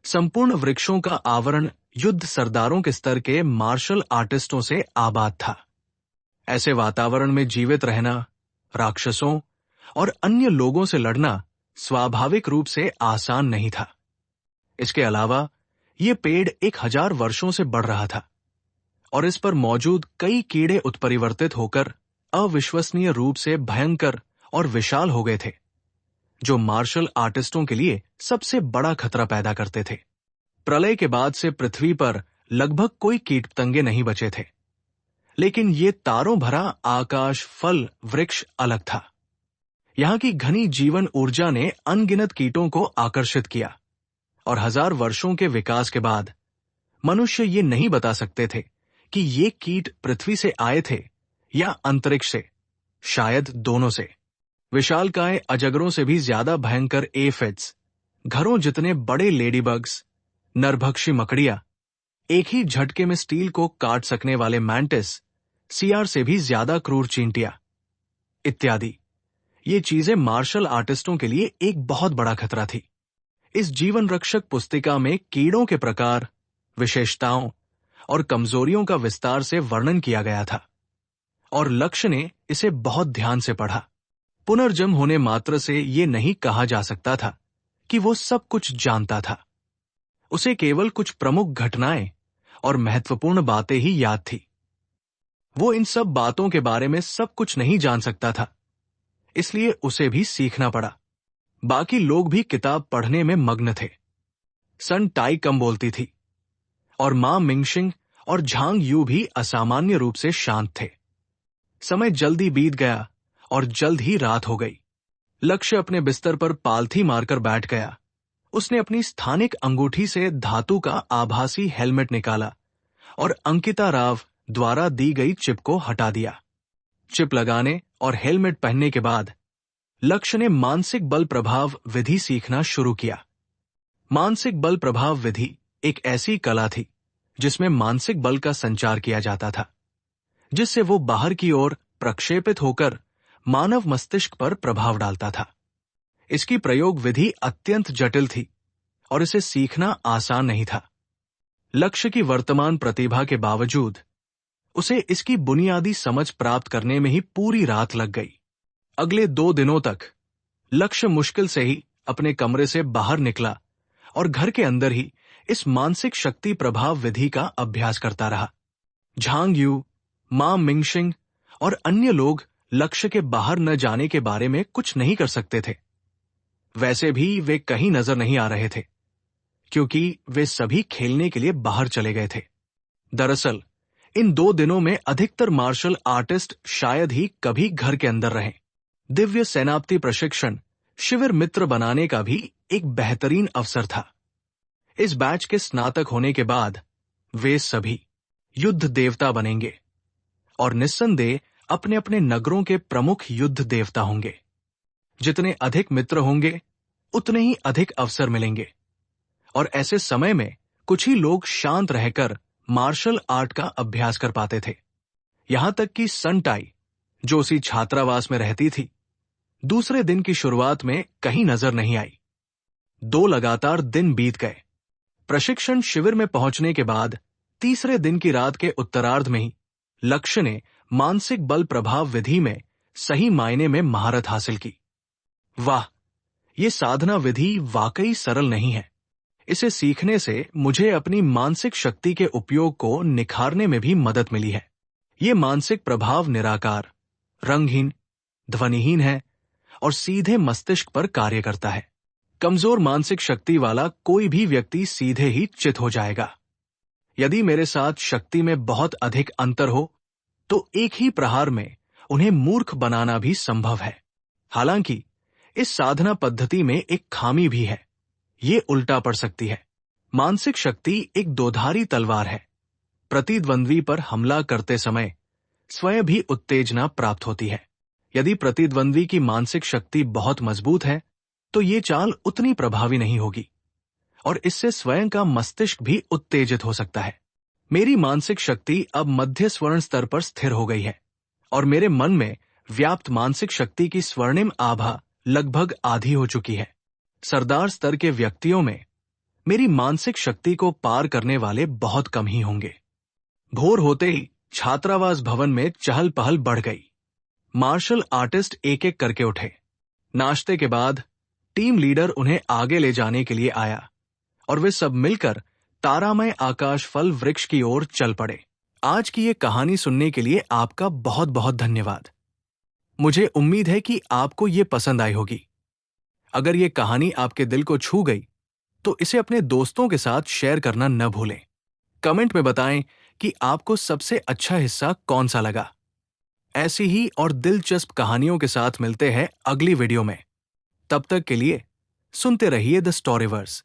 संपूर्ण वृक्षों का आवरण युद्ध सरदारों के स्तर के मार्शल आर्टिस्टों से आबाद था। ऐसे वातावरण में जीवित रहना, राक्षसों और अन्य लोगों से लड़ना स्वाभाविक रूप से आसान नहीं था। इसके अलावा ये पेड़ 1000 वर्षों से बढ़ रहा था और इस पर मौजूद कई कीड़े उत्परिवर्तित होकर अविश्वसनीय रूप से भयंकर और विशाल हो गए थे, जो मार्शल आर्टिस्टों के लिए सबसे बड़ा खतरा पैदा करते थे। प्रलय के बाद से पृथ्वी पर लगभग कोई कीट पतंगे नहीं बचे थे, लेकिन ये तारों भरा आकाश फल वृक्ष अलग था। यहां की घनी जीवन ऊर्जा ने अनगिनत कीटों को आकर्षित किया और 1000 वर्षों के विकास के बाद मनुष्य ये नहीं बता सकते थे कि ये कीट पृथ्वी से आए थे या अंतरिक्ष से, शायद दोनों से। विशालकाय अजगरों से भी ज्यादा भयंकर एफिड्स, घरों जितने बड़े लेडीबग्स, नरभक्षी मकड़ियां, एक ही झटके में स्टील को काट सकने वाले मैंटिस, सियार से भी ज्यादा क्रूर चींटियां इत्यादि। ये चीजें मार्शल आर्टिस्टों के लिए एक बहुत बड़ा खतरा थी। इस जीवन रक्षक पुस्तिका में कीड़ों के प्रकार, विशेषताओं और कमजोरियों का विस्तार से वर्णन किया गया था और लक्ष्य ने इसे बहुत ध्यान से पढ़ा। पुनर्जन्म होने मात्र से ये नहीं कहा जा सकता था कि वो सब कुछ जानता था। उसे केवल कुछ प्रमुख घटनाएं और महत्वपूर्ण बातें ही याद थी। वो इन सब बातों के बारे में सब कुछ नहीं जान सकता था, इसलिए उसे भी सीखना पड़ा। बाकी लोग भी किताब पढ़ने में मग्न थे। सन टाई कम बोलती थी और मां मिंगशिंग और झांग यू भी असामान्य रूप से शांत थे। समय जल्दी बीत गया और जल्द ही रात हो गई। लक्ष्य अपने बिस्तर पर पालथी मारकर बैठ गया। उसने अपनी स्थानिक अंगूठी से धातु का आभासी हेलमेट निकाला और अंकिता राव द्वारा दी गई चिप को हटा दिया। चिप लगाने और हेलमेट पहनने के बाद लक्ष्य ने मानसिक बल प्रभाव विधि सीखना शुरू किया। मानसिक बल प्रभाव विधि एक ऐसी कला थी जिसमें मानसिक बल का संचार किया जाता था, जिससे वो बाहर की ओर प्रक्षेपित होकर मानव मस्तिष्क पर प्रभाव डालता था। इसकी प्रयोग विधि अत्यंत जटिल थी और इसे सीखना आसान नहीं था। लक्ष्य की वर्तमान प्रतिभा के बावजूद उसे इसकी बुनियादी समझ प्राप्त करने में ही पूरी रात लग गई। अगले 2 दिनों तक लक्ष्य मुश्किल से ही अपने कमरे से बाहर निकला और घर के अंदर ही इस मानसिक शक्ति प्रभाव विधि का अभ्यास करता रहा। झांग यू, मां मिंगशिंग और अन्य लोग लक्ष्य के बाहर न जाने के बारे में कुछ नहीं कर सकते थे। वैसे भी वे कहीं नजर नहीं आ रहे थे, क्योंकि वे सभी खेलने के लिए बाहर चले गए थे। दरअसल इन 2 दिनों में अधिकतर मार्शल आर्टिस्ट शायद ही कभी घर के अंदर रहें। दिव्य सेनापति प्रशिक्षण शिविर मित्र बनाने का भी एक बेहतरीन अवसर था। इस बैच के स्नातक होने के बाद वे सभी युद्ध देवता बनेंगे और निस्संदेह अपने अपने नगरों के प्रमुख युद्ध देवता होंगे। जितने अधिक मित्र होंगे उतने ही अधिक अवसर मिलेंगे और ऐसे समय में कुछ ही लोग शांत रहकर मार्शल आर्ट का अभ्यास कर पाते थे। यहां तक कि सन टाई, जो उसी छात्रावास में रहती थी, दूसरे दिन की शुरुआत में कहीं नजर नहीं आई। 2 लगातार दिन बीत गए। प्रशिक्षण शिविर में पहुंचने के बाद तीसरे दिन की रात के उत्तरार्ध में ही लक्ष्य ने मानसिक बल प्रभाव विधि में सही मायने में महारत हासिल की। वाह, ये साधना विधि वाकई सरल नहीं है। इसे सीखने से मुझे अपनी मानसिक शक्ति के उपयोग को निखारने में भी मदद मिली है। ये मानसिक प्रभाव निराकार, रंगहीन, ध्वनिहीन है और सीधे मस्तिष्क पर कार्य करता है। कमजोर मानसिक शक्ति वाला कोई भी व्यक्ति सीधे ही चित हो जाएगा। यदि मेरे साथ शक्ति में बहुत अधिक अंतर हो तो एक ही प्रहार में उन्हें मूर्ख बनाना भी संभव है। हालांकि इस साधना पद्धति में एक खामी भी है, ये उल्टा पड़ सकती है। मानसिक शक्ति एक दोधारी तलवार है। प्रतिद्वंद्वी पर हमला करते समय स्वयं भी उत्तेजना प्राप्त होती है। यदि प्रतिद्वंद्वी की मानसिक शक्ति बहुत मजबूत है तो ये चाल उतनी प्रभावी नहीं होगी और इससे स्वयं का मस्तिष्क भी उत्तेजित हो सकता है। मेरी मानसिक शक्ति अब मध्य स्वर्ण स्तर पर स्थिर हो गई है और मेरे मन में व्याप्त मानसिक शक्ति की स्वर्णिम आभा लगभग आधी हो चुकी है। सरदार स्तर के व्यक्तियों में मेरी मानसिक शक्ति को पार करने वाले बहुत कम ही होंगे। भोर होते ही छात्रावास भवन में चहल पहल बढ़ गई। मार्शल आर्टिस्ट एक एक करके उठे। नाश्ते के बाद टीम लीडर उन्हें आगे ले जाने के लिए आया और वे सब मिलकर तारामय आकाश फल वृक्ष की ओर चल पड़े। आज की ये कहानी सुनने के लिए आपका बहुत बहुत धन्यवाद। मुझे उम्मीद है कि आपको ये पसंद आई होगी। अगर ये कहानी आपके दिल को छू गई तो इसे अपने दोस्तों के साथ शेयर करना न भूलें। कमेंट में बताएं कि आपको सबसे अच्छा हिस्सा कौन सा लगा। ऐसी ही और दिलचस्प कहानियों के साथ मिलते हैं अगली वीडियो में। तब तक के लिए सुनते रहिए द स्टोरीवर्स।